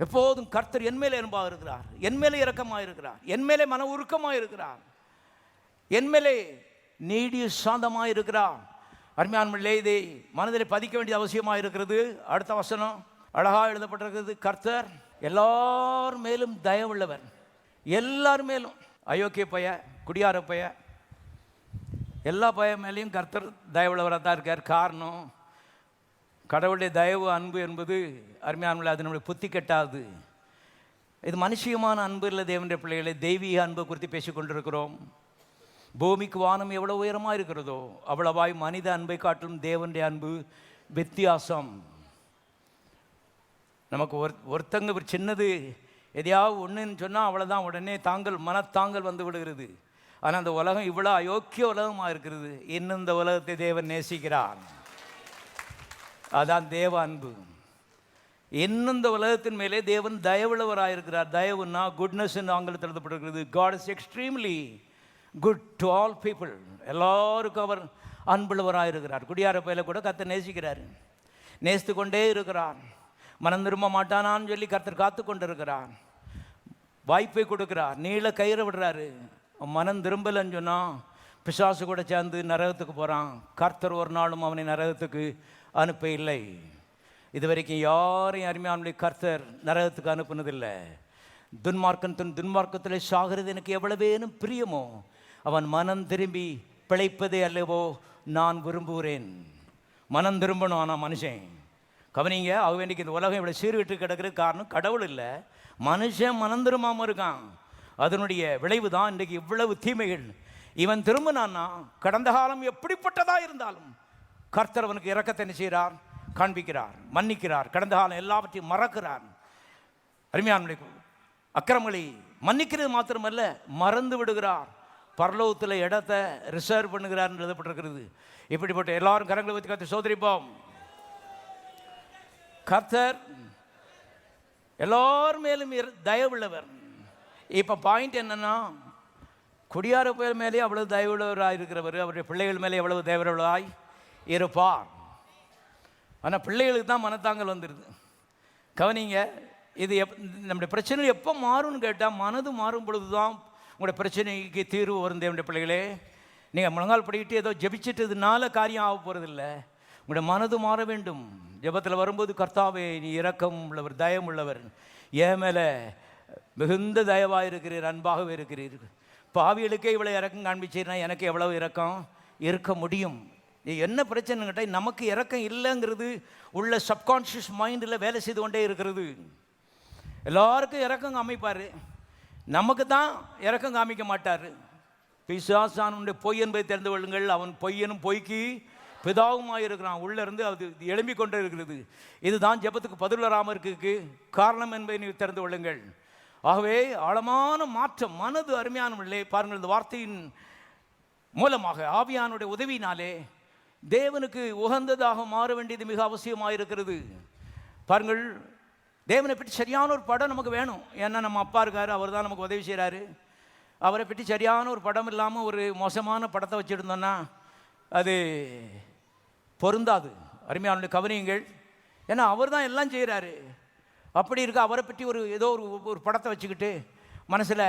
எப்போதும் கர்த்தர் என்மேலே அன்பாக இருக்கிறார், என்மேலே இரக்கமாக இருக்கிறார், என்மேலே மன உருக்கமாக இருக்கிறார், என்மேலே நீடிய சாந்தமாக இருக்கிறார். அருமையானவர்களே, இதை மனதில் பதிக்க வேண்டியது அவசியமாக இருக்கிறது. அடுத்த வசனம் அழகாக எழுதப்பட்டிருக்கிறது. கர்த்தர் எல்லார் மேலும் தயவுள்ளவர். எல்லார் மேலும், அயோக்கிய பைய, குடியார பைய, எல்லா பைய மேலேயும் கர்த்தர் தயவுள்ளவராக தான் இருக்கார். காரணம், கடவுளுடைய தயவு அன்பு என்பது அருமையானவர்களே, அது நம்முடைய புத்தி கெட்டாது. இது மனுஷியமான அன்பு இல்லை. தேவனுடைய பிள்ளைகளை, தெய்வீக அன்பை குறித்து பேசிக் கொண்டிருக்கிறோம். பூமிக்கு வானம் எவ்வளோ உயரமாக இருக்கிறதோ அவ்வளவாய் மனித அன்பை காட்டிலும் தேவனுடைய அன்பு வித்தியாசம். நமக்கு ஒருத்தங்க ஒரு சின்னது எதையாவது ஒன்றுன்னு சொன்னால் அவ்வளோதான், உடனே மனத்தாங்கல் வந்து விடுகிறது. ஆனால் அந்த உலகம் இவ்வளோ அயோக்கிய உலகமாக இருக்கிறது. இன்னும் இந்த உலகத்தை தேவன் நேசிக்கிறார். அதான் தேவ அன்பு. இன்னும் இந்த உலகத்தின் மேலே தேவன் தயவுள்ளவராயிருக்கிறார். தயவுன்னா குட்னஸ் என்று ஆங்கிலத்தில் எழுதப்பட்டிருக்கிறது. God is extremely good to all people. எல்லாருக்கும் அவர் அன்புள்ளவராயிருக்கிறார். குடியார பையில கூட கர்த்தர் நேசிக்கிறார், நேசித்து கொண்டே இருக்கிறார். மனம் திரும்ப மாட்டானான்னு சொல்லி கர்த்தர் காத்து கொண்டு இருக்கிறார். வாய்ப்பை கொடுக்கிறார், நீள கயிறை விடுறாரு. மனம் திரும்பலன்னு சொன்னால் பிசாசு கூட சேர்ந்து நரகத்துக்கு போகிறான். கர்த்தர் ஒரு நாளும் அவனை நரகத்துக்கு அனுப்ப இல்லை. இது வரைக்கும் யாரையும் அருமையானுடைய கர்த்தர் நரகத்துக்கு அனுப்புனதில்லை. துன்மார்க்கன் தன் துன்மார்க்கத்தில் சாகிறது எனக்கு எவ்வளவேனும் பிரியமோ, அவன் மனம் திரும்பி பிழைப்பதே அல்லவோ நான் விரும்புகிறேன். மனம் திரும்பணும். ஆனால் மனுஷன் கவனிங்க, ஆக வேண்டிக்கு இந்த உலகம் இவ்வளோ சீர்விட்டு கிடக்கிறது காரணம் கடவுள் இல்லை, மனுஷன் மனம் திரும்பாமல் இருக்கான். அதனுடைய விளைவு தான் இன்றைக்கு இவ்வளவு தீமைகள். இவன் திரும்பினான்னா கடந்த காலம் எப்படிப்பட்டதாக இருந்தாலும் கர்த்தர் அவனுக்கு இரக்கத்தை என்ன செய்கிறார், காண்பிக்கிறார், மன்னிக்கிறார். கடந்த காலம் எல்லாவற்றையும் மறக்கிறார். அருமையான அக்கிரமங்களை மன்னிக்கிறது மாத்திரமல்ல, மறந்து விடுகிறார். பரலோகத்தில் இடத்தை ரிசர்வ் பண்ணுகிறார் எழுதப்பட்டிருக்கிறது. இப்படிப்பட்ட எல்லாரும் கரங்களை வைத்து கர்த்தரை சோதரிப்போம். கர்த்தர் எல்லார் மேலும் தயவுள்ளவர். இப்போ பாயிண்ட் என்னன்னா, குடியார பேர் மேலே அவ்வளவு தயவுள்ளவராக இருக்கிறவர் அவருடைய பிள்ளைகள் மேலே எவ்வளவு தயவுள்ளவராய் இருப்பார். ஆனால் பிள்ளைகளுக்கு தான் மனத்தாங்கல் வந்துடுது. கவனிங்க, இது நம்முடைய பிரச்சனை எப்போ மாறும்னு கேட்டால், மனது மாறும் பொழுது தான் உங்களுடைய பிரச்சனைக்கு தீர்வு வரும். தேவனுடைய பிள்ளைகளே, நீங்கள் முழங்கால் படிக்கிட்டு ஏதோ ஜெபிச்சிட்டதுனால காரியம் ஆக போகிறதில்ல. உங்களுடைய மனது மாற வேண்டும். ஜெபத்தில் வரும்போது, கர்த்தாவே நீ இரக்கம் உள்ளவர், தயம் உள்ளவர், என் மேலே மிகுந்த தயவாக இருக்கிறீர், அன்பாகவே இருக்கிறீர். பாவிகளுக்கே இவ்வளோ இறக்கம் காண்பிச்சீர்னா எனக்கு எவ்வளவு இரக்கம் இருக்க முடியும்? என்ன பிரச்சனை கேட்டால், நமக்கு இறக்கம் இல்லைங்கிறது உள்ள சப்கான்ஷியஸ் மைண்டில் வேலை செய்து கொண்டே இருக்கிறது. எல்லாருக்கும் இறக்கம் காமிப்பார், நமக்கு தான் இறக்கம் காமிக்க மாட்டார். பிசாசானுடைய பொய் என்பதை தெரிந்து கொள்ளுங்கள். அவன் பொய்யனும் பொய்க்கு பிதாவுமாக இருக்கிறான். உள்ளேருந்து அது எழும்பிக் கொண்டே இருக்கிறது. இதுதான் ஜெபத்துக்கு பதில் வராமல் இருக்கு காரணம் என்பதை நீ தெரிந்து கொள்ளுங்கள். ஆகவே ஆழமான மாற்றம் மனது அருமையானவர்களே, பாருங்கள், இந்த வார்த்தையின் மூலமாக ஆவியானுடைய உதவியினாலே தேவனுக்கு உகந்ததாக மாற வேண்டியது மிக அவசியமாக இருக்கிறது. பாருங்கள், தேவனை பற்றி சரியான ஒரு படம் நமக்கு வேணும். ஏன்னா நம்ம அப்பா இருக்கார், அவர் தான் நமக்கு உதவி செய்கிறாரு. அவரை பற்றி சரியான ஒரு படம் இல்லாமல் ஒரு மோசமான படத்தை வச்சுருந்தோன்னா அது பொருந்தாது. அருமையானுடைய கவனியுங்கள். ஏன்னா அவர் தான் எல்லாம் செய்கிறாரு. அப்படி இருக்க அவரை பற்றி ஏதோ ஒரு படத்தை வச்சுக்கிட்டு மனசில்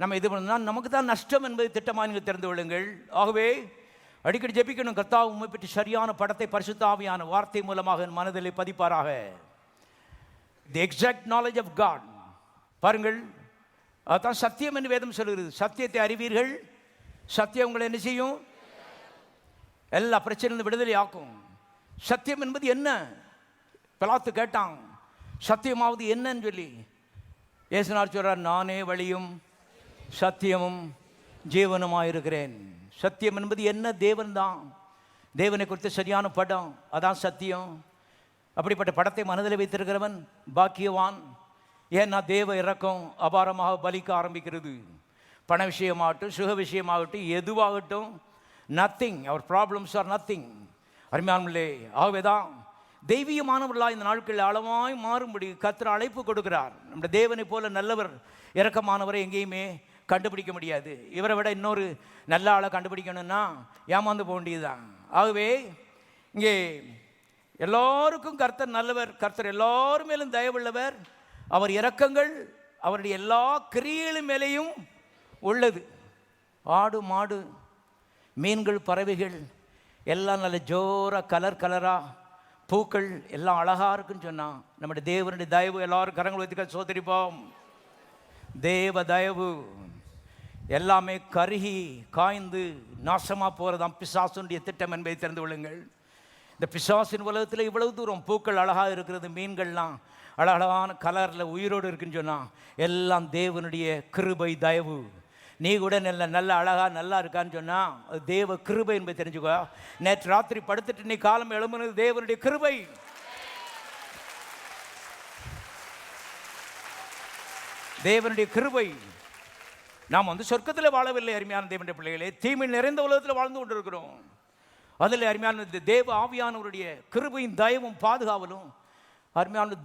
நம்ம இது பண்ணால் நமக்கு தான் நஷ்டம் என்பதை திட்டமாக நீங்கள் தெரிந்து கொள்ளுங்கள். ஆகவே அடிக்கடி ஜெபிக்கணும், கர்த்தாவே உம்மை பற்றி சரியான படத்தை பரிசுத்த ஆவியான வார்த்தை மூலமாக என் மனதிலே பதிப்பாராக. The exact knowledge of God. பாருங்கள், அதுதான் சத்தியம் என்று வேதம் சொல்கிறது. சத்தியத்தை அறிவீர்கள், சத்தியம் உங்களை என்ன செய்யும்? எல்லா பிரச்சனையிலிருந்து விடுதலை ஆக்கும். சத்தியம் என்பது என்ன? பிலாத்து கேட்டான், சத்தியமாவது என்னன்னு சொல்லி. இயேசுநாதர் சொல்றார், நானே வழியும் சத்தியமும் ஜீவனுமாயிருக்கிறேன். சத்தியம் என்பது என்ன? தேவன் தான். தேவனை குறித்து சரியான படம், அதான் சத்தியம். அப்படிப்பட்ட படத்தை மனதில் வைத்திருக்கிறவன் பாக்கியவான். ஏன்னா தேவ இரக்கம் அபாரமாக பலிக்க ஆரம்பிக்கிறது. பண விஷயமாகட்டும், சுக விஷயமாகட்டும், எதுவாகட்டும், nothing, our problems are nothing. அருமையானவர்களே, ஆகவே தான் தெய்வீகமானவர்களாக இந்த நாட்களில் ஆழமாய் மாறும்படி கர்த்தர் அழைப்பு கொடுக்கிறார். நம்முடைய தேவனை போல நல்லவர் இரக்கமானவரை எங்கேயுமே கண்டுபிடிக்க முடியாது. இவரை விட இன்னொரு நல்ல ஆளை கண்டுபிடிக்கணும்னா ஏமாந்து போக வேண்டியதுதான். ஆகவே இங்கே எல்லோருக்கும் கர்த்தர் நல்லவர். கர்த்தர் எல்லோரும் மேலும் தயவுள்ளவர். அவர் இரக்கங்கள் அவருடைய எல்லா கிரியைகளின் மேலேயும் உள்ளது. ஆடு மாடு மீன்கள் பறவைகள் எல்லாம் நல்ல ஜோராக கலர் கலராக பூக்கள் எல்லாம் அழகாக இருக்குன்னு சொன்னால் நம்முடைய தேவனுடைய தயவு எல்லாரும் கரங்கள் வைத்துக்க சோதரிப்போம். தேவ தயவு எல்லாமே கருகி காய்ந்து நாசமாக போகிறதாம் பிசாசுடைய திட்டம் என்பதை தெரிந்து கொள்ளுங்கள். இந்த பிசாசின் உலகத்தில் இவ்வளவு தூரம் பூக்கள் அழகாக இருக்கிறது, மீன்கள்லாம் அழகான கலரில் உயிரோடு இருக்குன்னு சொன்னால் எல்லாம் தேவனுடைய கிருபை தயவு. நீ கூட நல்ல அழகாக நல்லா இருக்கான்னு சொன்னால் அது தேவ கிருபை என்பதை தெரிஞ்சுக்கோ. நேற்று ராத்திரி படுத்துட்டு நீ காலம் எழும்புனது தேவனுடைய கிருபை. தேவனுடைய கிருபை. நாம் சொர்க்கத்தில் வாழவில்லை அருமையான தேவனுடைய பிள்ளைகளே, தீமை நிறைந்த உலகத்தில் வாழ்ந்து கொண்டிருக்கிறோம். அதில் அருமையான தேவ ஆவியானவருடைய கிருபையும் தயவும் பாதுகாவலும் அருமையான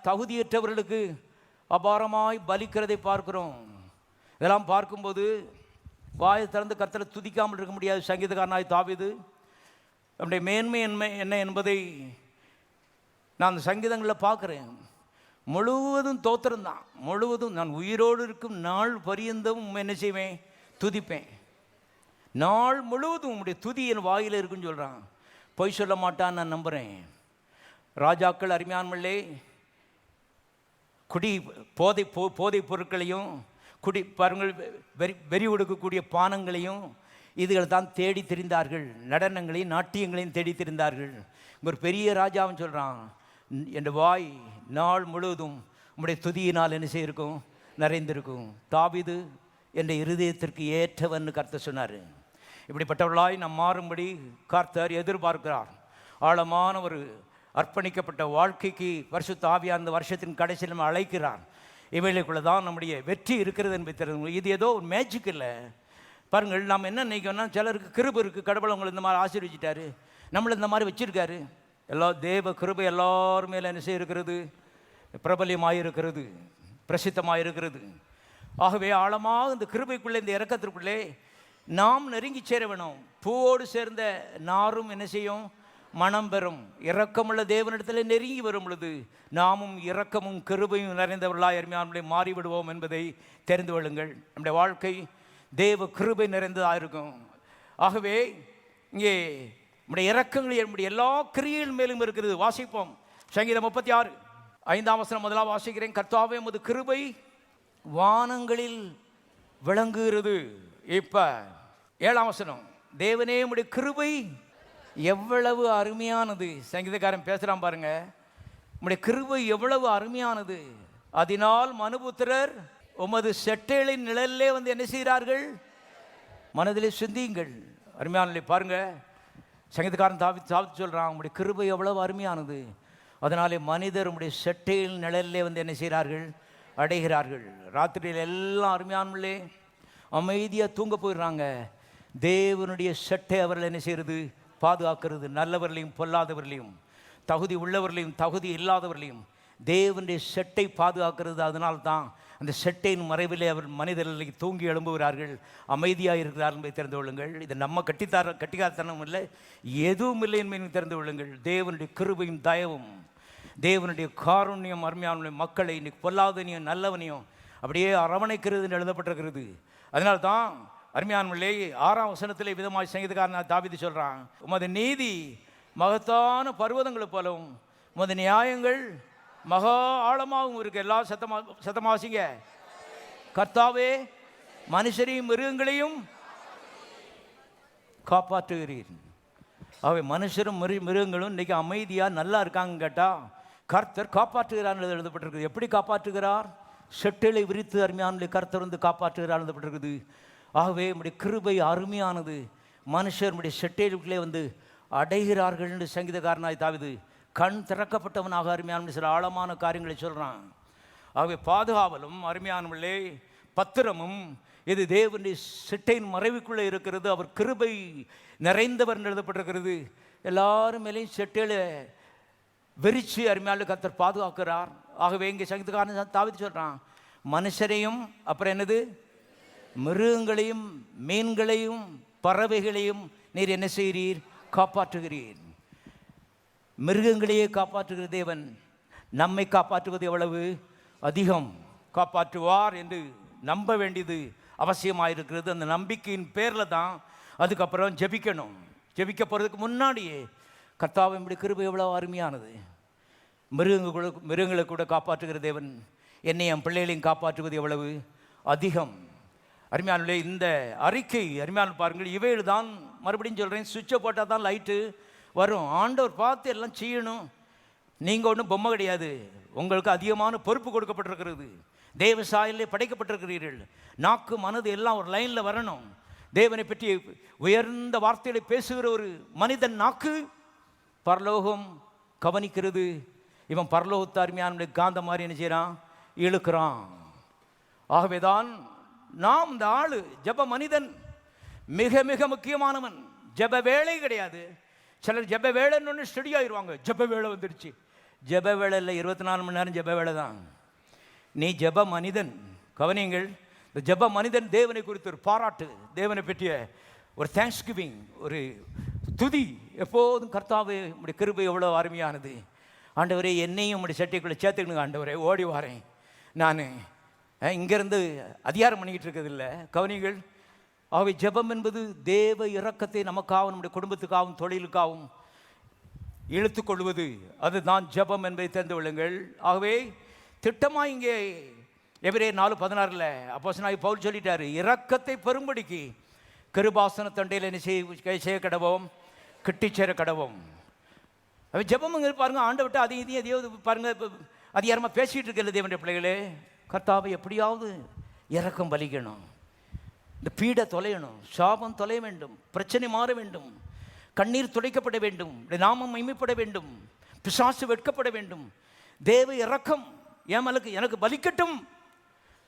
தகுதியற்றவர்களுக்கு அபாரமாய் பலிக்கிறதை பார்க்கிறோம். இதெல்லாம் பார்க்கும்போது வாயை திறந்து கர்த்தரை துதிக்காமல் இருக்க முடியாது. சங்கீதக்காரனாய் தாவீது நம்முடைய மேன்மை என்ன என்பதை நான் அந்த சங்கீதங்களில் பார்க்குறேன். முழுவதும் தோத்திரம்தான், முழுவதும் நான் உயிரோடு இருக்கும் நாள் பரியந்தம் என்ன செய்வேன்? துதிப்பேன். நாள் முழுவதும் உங்களுடைய துதி என் வாயில் இருக்குன்னு சொல்கிறான். பொய் சொல்ல மாட்டான்னு நான் நம்புகிறேன். ராஜாக்கள் அருமையானவர்களே போதை பொருட்களையும் பாருங்கள், வெறி ஒடுக்கக்கூடிய பானங்களையும் இதுகள் தான் தேடி திரிந்தார்கள். நடனங்களையும் நாட்டியங்களையும் தேடி திரிந்தார்கள். ஒரு பெரிய ராஜாவும் சொல்கிறான், என் வாய் நாள் முழுவதும் உம்முடைய துதியினால் என்ன செய்யிருக்கும்? நிறைந்திருக்கும். தாவீது என்ற இருதயத்திற்கு ஏற்றவன் கர்த்தர் சொன்னார். இப்படிப்பட்டவர்களாய் நாம் மாறும்படி கர்த்தர் எதிர்பார்க்கிறார். ஆழமான ஒரு அர்ப்பணிக்கப்பட்ட வாழ்க்கைக்கு பரிசுத்த ஆவியார் அந்த வருஷத்தின் கடைசியில் நம்ம அழைக்கிறார். இவைகளுக்குள்ள தான் நம்முடைய வெற்றி இருக்கிறது என்பதை தெரிந்து. இது ஏதோ ஒரு மேஜிக் இல்லை. பாருங்கள், நாம் என்ன நினைக்கணும்னா, சிலருக்கு கிருபை இருக்குது, கடவுள் உங்களை இந்த மாதிரி ஆசீர்வதிச்சிட்டாரு, நம்மளை இந்த மாதிரி வச்சுருக்காரு, எல்லா தேவ கிருபை எல்லாரும் மேலே என்ன செய்யிருக்கிறது? பிரபல்யமாயிருக்கிறது, பிரசித்தமாயிருக்கிறது. ஆகவே ஆழமாக இந்த கிருபைக்குள்ளே, இந்த இரக்கத்திற்குள்ளே நாம் நெருங்கி சேர வேணும். பூவோடு சேர்ந்த நாரும் என்ன செய்யும்? மனம் பெறும். இரக்கமுள்ள தேவனிடத்தில் நெருங்கி வரும் பொழுது நாமும் இரக்கமும் கிருபையும் நிறைந்தவர்களாய் அருமையானவர்களே மாறிவிடுவோம் என்பதை தெரிந்து கொள்ளுங்கள். நம்முடைய வாழ்க்கை தேவ கிருபை நிறைந்ததாக இருக்கும். ஆகவே இங்கே நம்முடைய இரக்கங்கள் நம்முடைய எல்லா கிரியைகள் மேலும் இருக்கிறது. வாசிப்போம். சங்கீதம் 36 5ஆம் வசனம் முதலாக வாசிக்கிறேன். கர்த்தாவே உமது கிருபை வானங்களில் விளங்குகிறது. இப்ப 7ஆம் வசனம், தேவனே உம்முடைய கிருபை எவ்வளவு அருமையானது. சங்கீதக்காரன் பேசுறான் பாருங்க, உம்முடைய கிருபை எவ்வளவு அருமையானது, அதனால் மனுபுத்திரர் உமது செட்டைகளின் நிழலிலே வந்து என்ன செய்கிறார்கள்? மனதிலே சிந்தியுங்கள். அருமையானே பாருங்க, சங்கீதக்காரன் தாவித்து சொல்றான், உம்முடைய கிருபை எவ்வளவு அருமையானது, அதனாலே மனிதர் உம்முடைய செட்டையின் நிழலிலே வந்து என்ன செய்கிறார்கள்? அடைகிறார்கள். ராத்திரியில் எல்லாம் அருமையானே அமைதியாக தூங்க போயிடுறாங்க. தேவனுடைய சட்டை அவர்கள் என்ன செய்கிறது? பாதுகாக்கிறது. நல்லவர்களையும் பொல்லாதவர்களையும், தகுதி உள்ளவர்களையும் தகுதி இல்லாதவர்களையும் தேவனுடைய செட்டை பாதுகாக்கிறது. அதனால்தான் அந்த செட்டையின் மறைவிலே அவர் மனிதர்களை தூங்கி எழும்புகிறார்கள், அமைதியாக இருக்கிறார்கள் என்பதை தெரிந்து கொள்ளுங்கள். இது நம்ம கட்டிக்காரத்தனம் இல்லை, எதுவும் இல்லை என்பதை தெரிந்து கொள்ளுங்கள். தேவனுடைய கிருபையும் தயவும், தேவனுடைய காருண்யம் அருமையான மக்களை இன்னைக்கு பொல்லாதனையும் நல்லவனையும் அப்படியே அரவணைக்கிறது எழுதப்பட்டிருக்கிறது. அதனால்தான் அருமையானவர்களே 6ஆம் வசனத்திலே விதமாய் சங்கீதக்காரன் தாவீது சொல்றான், உமது நீதி மகத்தான பர்வதங்களை போலவும் உமது நியாயங்கள் மகா ஆழமாகவும் இருக்கு. எல்லா சத்தமாசிங்க. கர்த்தாவே மனுஷரையும் மிருகங்களையும் காப்பாற்றுகிறீர். ஆகவே மனுஷரும் மிருகங்களும் இன்னைக்கு அமைதியாக நல்லா இருக்காங்க கேட்டால் கர்த்தர் காப்பாற்றுகிறார் எழுதப்பட்டிருக்குது. எப்படி காப்பாற்றுகிறார்? செட்டிலை விரித்து அருமையான கர்த்தர் வந்து காப்பாற்றுகிறார் எழுதப்பட்டிருக்குது. ஆகவே நம்முடைய கிருபை அருமையானது. மனுஷர் நம்முடைய செட்டைகளுக்குள்ளே வந்து அடைகிறார்கள் என்று சங்கீதக்காரனாய் தாவீது கண் திறக்கப்பட்டவனாக அருமையான சில ஆழமான காரியங்களை சொல்கிறான். ஆகவே பாதுகாவலும் அருமையானவர்களே பத்திரமும் இது தேவனுடைய செட்டையின் மறைவுக்குள்ளே இருக்கிறது. அவர் கிருபை நிறைந்தவர் எழுதப்பட்டிருக்கிறது. எல்லாரும் மேலேயும் செட்டையில் வெறிச்சு அருமையான கர்த்தர் பாதுகாக்கிறார். ஆகவே இங்கே சங்கீதக்காரன் தாவீது சொல்கிறான், மனுஷரையும் அப்புறம் என்னது மிருகங்களையும் மீன்களையும் பறவைகளையும் நீர் என்ன செய்கிறீர்? காப்பாற்றுகிறீர். மிருகங்களையே காப்பாற்றுகிற தேவன் நம்மை காப்பாற்றுவது எவ்வளவு அதிகம் காப்பாற்றுவார் என்று நம்ப வேண்டியது அவசியமாயிருக்கிறது. அந்த நம்பிக்கையின் பேரில் தான் அதுக்கப்புறம் ஜெபிக்கணும். ஜெபிக்க போகிறதுக்கு முன்னாடியே கர்த்தாவே உம்முடைய கிருபை எவ்வளோ அருமையானது, மிருகங்களை கூட காப்பாற்றுகிற தேவன் என்னை என் பிள்ளைகளையும் காப்பாற்றுவது எவ்வளவு அதிகம். அருமையானே இந்த அறிக்கை அருமையான பாருங்கள், இவைகள் தான் மறுபடியும் சொல்கிறேன், சுவிட்சை போட்டால் தான் லைட்டு வரும். ஆண்டவர் பார்த்து எல்லாம் செய்யணும். நீங்கள் ஒன்றும் பொம்மை கிடையாது, உங்களுக்கு அதிகமான பொறுப்பு கொடுக்கப்பட்டிருக்கிறது. தேவ சாயலிலே படைக்கப்பட்டிருக்கிறீர்கள். நாக்கு மனது எல்லாம் ஒரு லைனில் வரணும். தேவனை பற்றி உயர்ந்த வார்த்தைகளை பேசுகிற ஒரு மனிதன் நாக்கு பரலோகம் கவனிக்கிறது. இவன் பரலோகத்து அருமையான காந்த மாதிரி என்ன செய்கிறான்? இழுக்கிறான். ஆகவேதான் நாம் இந்த ஆளு ஜப மனிதன் மிக மிக முக்கியமானவன். ஜப வேலை கிடையாது. சிலர் ஜப வேலைன்னு ஸ்டடி ஆயிடுவாங்க. ஜப வேலை வந்துடுச்சு. ஜப வேலை இல்லை, 24 மணி நேரம் ஜப வேலை தான். நீ ஜப மனிதன். கவனியுங்கள், இந்த ஜப மனிதன் தேவனை குறித்து ஒரு பாராட்டு, தேவனை பற்றிய ஒரு தேங்க்ஸ் கிவிங், ஒரு துதி. எப்போதும் கர்த்தாவே உம்முடைய கிருபை எவ்வளோ அருமையானது. ஆண்டவரே என்னையும் உம்முடைய சட்டைக்குள்ளே சேர்த்துக்கணுங்க. ஆண்டவரே ஓடி வாரேன். நான் இங்கேருந்து அதிகாரம் பண்ணிக்கிட்டு இருக்கிறதில்ல. கவனிகள். ஆகவே ஜெபம் என்பது தேவ இரக்கத்தை நமக்காகவும் நம்முடைய குடும்பத்துக்காகவும் தொழிலுக்காகவும் இழுத்துக்கொள்வது, அதுதான் ஜெபம் என்பதை தெரிந்து கொள்ளுங்கள். ஆகவே திட்டமாக இங்கே எபிரேயர் 4:16 அப்போஸ்தலனாகிய பவுல் சொல்லிட்டாரு, இரக்கத்தை பெரும்படிக்கு கிருபாசன தண்டையில் என்ன செய்ய கடவோம், கிட்டி சேர கடவோம். அது ஜெபம் பாருங்க. ஆண்டவர்கிட்ட அதையும் எதையாவது பாருங்க அதிகாரமாக பேசிகிட்டு இருக்கல தேவனுடைய பிள்ளைகளே. கர்த்தாவை எப்படியாவது இரக்கம் பலிக்கணும், இந்த பீடை தொலையணும், சாபம் தொலைய வேண்டும், பிரச்சனை மாற வேண்டும், கண்ணீர் துடைக்கப்பட வேண்டும், நாமம் மைமைப்பட வேண்டும், பிசாசு வெட்கப்பட வேண்டும். தேவ இரக்கம் எனக்கு பலிக்கட்டும்.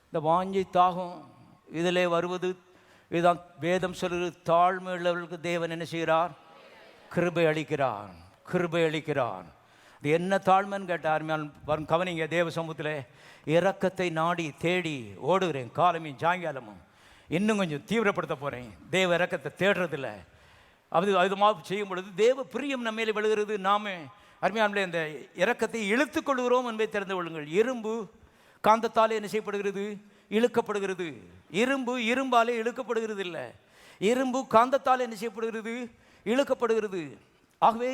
இந்த வாஞ்சை தாகம் இதிலே வருவது இதுதான் வேதம் சொல்கிறது. தாழ்மை உள்ளவர்களுக்கு தேவன் என்ன செய்கிறார்? கிருபை அளிக்கிறார். கிருபை அளிக்கிறார். இது என்ன தாழ்மைன்னு கேட்டார். அருமையான கவனிங்க, தேவ சமூகத்தில் இரக்கத்தை நாடி தேடி ஓடுகிறேன் காலமும் சாயங்காலமும். இன்னும் கொஞ்சம் தீவிரப்படுத்த போகிறேன். தேவ இரக்கத்தை தேடுறதில்ல. அது மாதிரி செய்யும் பொழுது தேவ பிரியம் நம்ம மேலே விழுகிறது. நாம அருமையான இந்த இரக்கத்தை இழுத்து கொள்கிறோம் என்பதை தெரிந்து கொள்ளுங்கள். இரும்பு காந்தத்தாலே என்ன செய்யப்படுகிறது? இழுக்கப்படுகிறது. இரும்பாலே இழுக்கப்படுகிறது இல்லை, இரும்பு காந்தத்தால் என்ன செய்யப்படுகிறது? இழுக்கப்படுகிறது. ஆகவே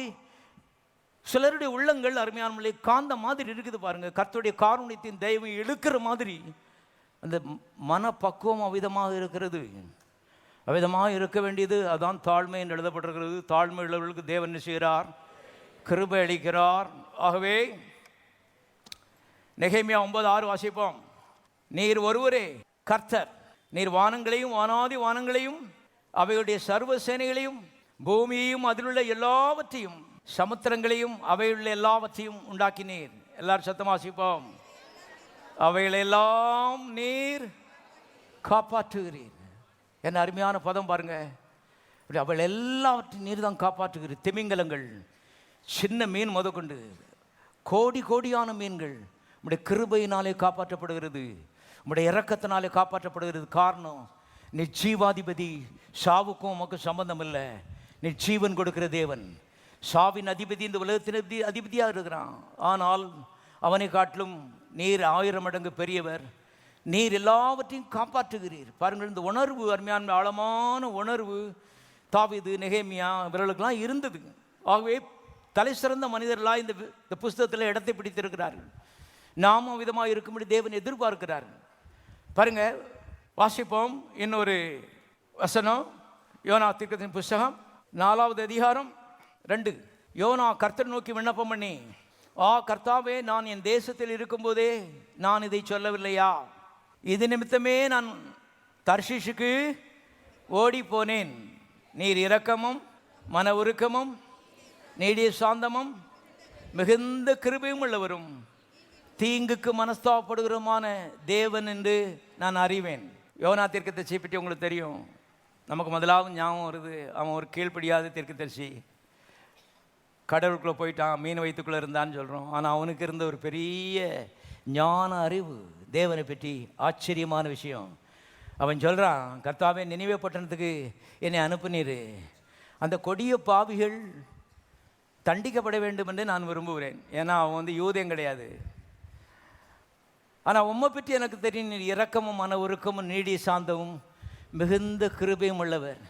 சிலருடைய உள்ளங்கள் அருமையான காந்த மாதிரி இருக்குது பாருங்க. கர்த்தருடைய காருண்யத்தின் தெய்வம் இழுக்கிற மாதிரி அந்த மனப்பக்குவம் அவ்விதமாக இருக்கிறது. அவ்விதமாக இருக்க வேண்டியது. அதான் தாழ்மை என்று எழுதப்பட்டிருக்கிறது. தாழ்மை உள்ளவர்களுக்கு தேவன் என்ன செய்கிறார்? கிருபை அளிக்கிறார். ஆகவே நெகேமியா 9:6 வாசிப்போம். நீர் ஒருவரே கர்த்தர், நீர் வானங்களையும் வானாதி வானங்களையும் அவையுடைய சர்வ சேனைகளையும் பூமியையும் அதிலுள்ள எல்லாவற்றையும் சமுத்திரங்களையும் அவையுள்ள எல்லாவற்றையும் உண்டாக்கினீர். எல்லாரும் சத்தமா வாசிப்போம். அவைகளெல்லாம் நீர் காப்பாற்றுகிறீர். என்ன அருமையான பதம் பாருங்க. அவள் எல்லாவற்றையும் நீர் தான் காப்பாற்றுகிறீர். திமிங்கலங்கள், சின்ன மீன் முதற்கொண்டு கோடி கோடியான மீன்கள் உம்முடைய கிருபையினாலே காப்பாற்றப்படுகிறது, உம்முடைய இரக்கத்தினாலே காப்பாற்றப்படுகிறது. காரணம், நீ ஜீவாதிபதி. சாவுக்கும் உமக்கு சம்பந்தம் இல்லை. நீ ஜீவன் கொடுக்கிற தேவன். சாவின் அதிபதி இந்த உலகத்தின் அதிபதியாக இருக்கிறான். ஆனால் அவனை காட்டிலும் நீர் 1000 மடங்கு பெரியவர். நீர் எல்லாவற்றையும் காப்பாற்றுகிறீர். பாருங்கள், இந்த உணர்வு அருமையான ஆழமான உணர்வு தாவீது, நெகேமியா இவர்களுக்கெல்லாம் இருந்தது. ஆகவே தலை சிறந்த மனிதர்களாக இந்த புஸ்தகத்தில் இடத்தை பிடித்திருக்கிறார்கள். நாமும் விதமாக இருக்கும்படி தேவன் எதிர்பார்க்கிறார். பாருங்க, வாசிப்போம் இன்னொரு வசனம். யோனா தீர்க்கதரிசியின் புஸ்தகம் 4வது அதிகாரம் 2. யோனா கர்த்தர் நோக்கி விண்ணப்பம் பண்ணி, கர்த்தாவே, நான் என் தேசத்தில் இருக்கும்போதே நான் இதை சொல்லவில்லையா? இது நிமித்தமே நான் தர்ஷீஷுக்கு ஓடி போனேன். நீர் இரக்கமும் மன உருக்கமும் நீடிய சாந்தமும் மிகுந்த கிருபையும் உள்ளவரும் தீங்குக்கு மனஸ்தாபப்படுகிறமான தேவன் என்று நான் அறிவேன். யோனா தீர்க்கதரிசியை பற்றி உங்களுக்கு தெரியும். நமக்கு முதலாவது ஞாபகம் வருது, அவன் ஒரு கீழ்ப்படியாத தீர்க்கதரிசி. கடவுளுக்குள்ளே போயிட்டான், மீன் வயிற்றுக்குள்ளே இருந்தான்னு சொல்கிறோம். ஆனால் அவனுக்கு இருந்த ஒரு பெரிய ஞான அறிவு தேவனை பற்றி ஆச்சரியமான விஷயம். அவன் சொல்கிறான், கர்த்தாவே, நினிவே பட்டணத்துக்கு என்னை அனுப்புனீர். அந்த கொடிய பாவிகள் தண்டிக்கப்பட வேண்டும் என்று நான் விரும்புகிறேன். ஏன்னா அவன் யூதன் கிடையாது. ஆனால் உம்மை பற்றி எனக்கு தெரியும், நீர் இரக்கமும் மன உருக்கமும் நீடிய சாந்தமும் மிகுந்த கிருபையும் உள்ளவர்.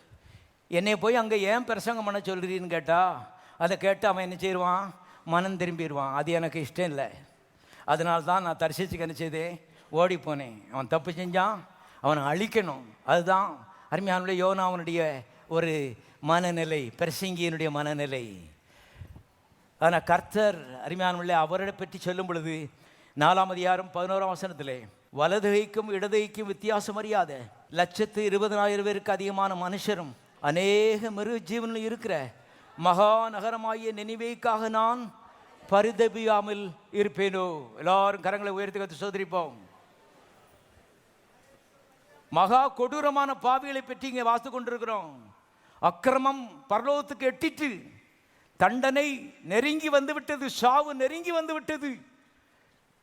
என்னை போய் அங்கே ஏன் பிரசங்கம் பண்ண சொல்கிறீன்னு கேட்டால், அதை கேட்டு அவன் என்ன செய்வான்? மனம் திரும்பிடுவான். அது எனக்கு இஷ்டம் இல்லை. அதனால தான் நான் தரிசிச்சுக்கு என்ன செய்தேன்? ஓடி போனேன். அவன் தப்பு செஞ்சான், அவனை அழிக்கணும். அதுதான் அருமையான யோனாவனுடைய ஒரு மனநிலை, பிரசங்கியனுடைய மனநிலை. ஆனால் கர்த்தர் அருமையான அவரை பற்றி சொல்லும் பொழுது 4ஆம் அதிகாரம் 11ஆம் வசனத்திலே, வலதுகைக்கும் இடதுகைக்கும் வித்தியாசம் அறியாத 120,000 பேருக்கு அதிகமான மனுஷரும் அநேக மிருக ஜீவனில் இருக்கிற மகா நகரமாகிய நினிவேக்காக நான் பரிதபியாமல் இருப்பேனோ? எல்லாரும் கரங்களை உயர்த்தி கத்து சோதரிப்போம். மகா கொடூரமான பாவிகளை பற்றி இங்கே வாசித்து கொண்டிருக்கிறோம். அக்கிரமம் பரலோகத்துக்கு எட்டிட்டு, தண்டனை நெருங்கி வந்து விட்டது, சாவு நெருங்கி வந்து விட்டது.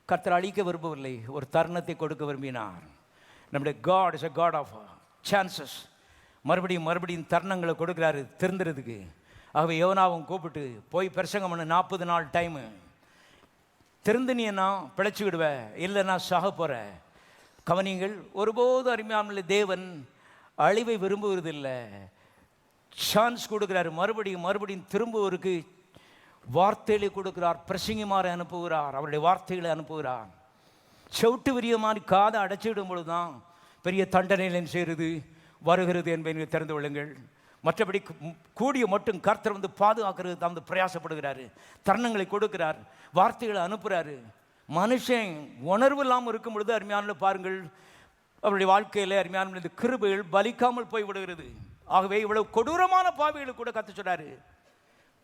கர்த்தர் அழிக்க விரும்பவில்லை, ஒரு தருணத்தை கொடுக்க விரும்பினார். நம்முடைய God is a God of chances. மறுபடியும் தருணங்களை கொடுக்குறாரு திருந்துறதுக்கு. ஆகவே யோனாவும் கூப்பிட்டு போய் பிரசங்கம் பண்ண 40 நாள் டைமு. திருந்தினியன்னா பிழைச்சி விடுவ, இல்லைன்னா சாக போகிற. கவனிங்கள், ஒருபோது அருமையான தேவன் அழிவை விரும்புவதில்லை. சான்ஸ் கொடுக்குறாரு. மறுபடியும் திரும்புவருக்கு வார்த்தைகளை கொடுக்கிறார். பிரசங்கிமாரை அனுப்புகிறார், அவருடைய வார்த்தைகளை அனுப்புகிறார். செவுட்டு விரிய மாதிரி காதை அடைச்சிவிடும் பொழுது தான் பெரிய தண்டனையில் செய்கிறது வருகிறது என்பதை தெரிந்து கொள்ளுங்கள். மற்றபடி கூடிய மட்டும் கர்த்தர் பாதுகாக்கிறது தான் பிரயாசப்படுகிறாரு. தருணங்களை கொடுக்கிறார், வார்த்தைகளை அனுப்புகிறாரு. மனுஷன் உணர்வு இல்லாமல் இருக்கும் பொழுது அருமையான பாருங்கள், அவருடைய வாழ்க்கையில் அருமையான இந்த கிருபைகள் பலிக்காமல் போய்விடுகிறது. ஆகவே இவ்வளவு கொடூரமான பாவிகளை கூட கற்று சொல்றாரு,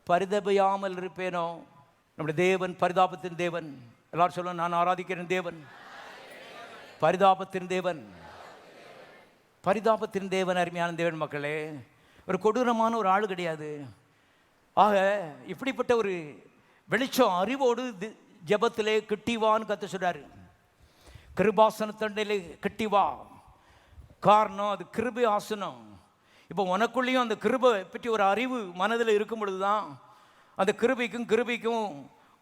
பரிதபையாமல் இருப்பேனோ? நம்முடைய தேவன் பரிதாபத்தின் தேவன். எல்லாரும் சொல்லணும், நான் ஆராதிக்கிறேன் தேவன் பரிதாபத்தின் தேவன். பரிதாபத்தின் தேவன் அருமையான தேவன். மக்களே, ஒரு கொடூரமான ஒரு ஆள் கிடையாது. ஆக இப்படிப்பட்ட ஒரு வெளிச்சம் அறிவோடு ஜெபத்திலே கிட்டிவான்னு கத்த சொல்றாரு. கிருபாசன தண்டையிலே கிட்டிவா. காரணம் அது கிருபை ஆசனம். இப்போ உனக்குள்ளேயும் அந்த கிருபை பற்றி ஒரு அறிவு மனதில் இருக்கும் பொழுது தான் அந்த கிருபைக்கும்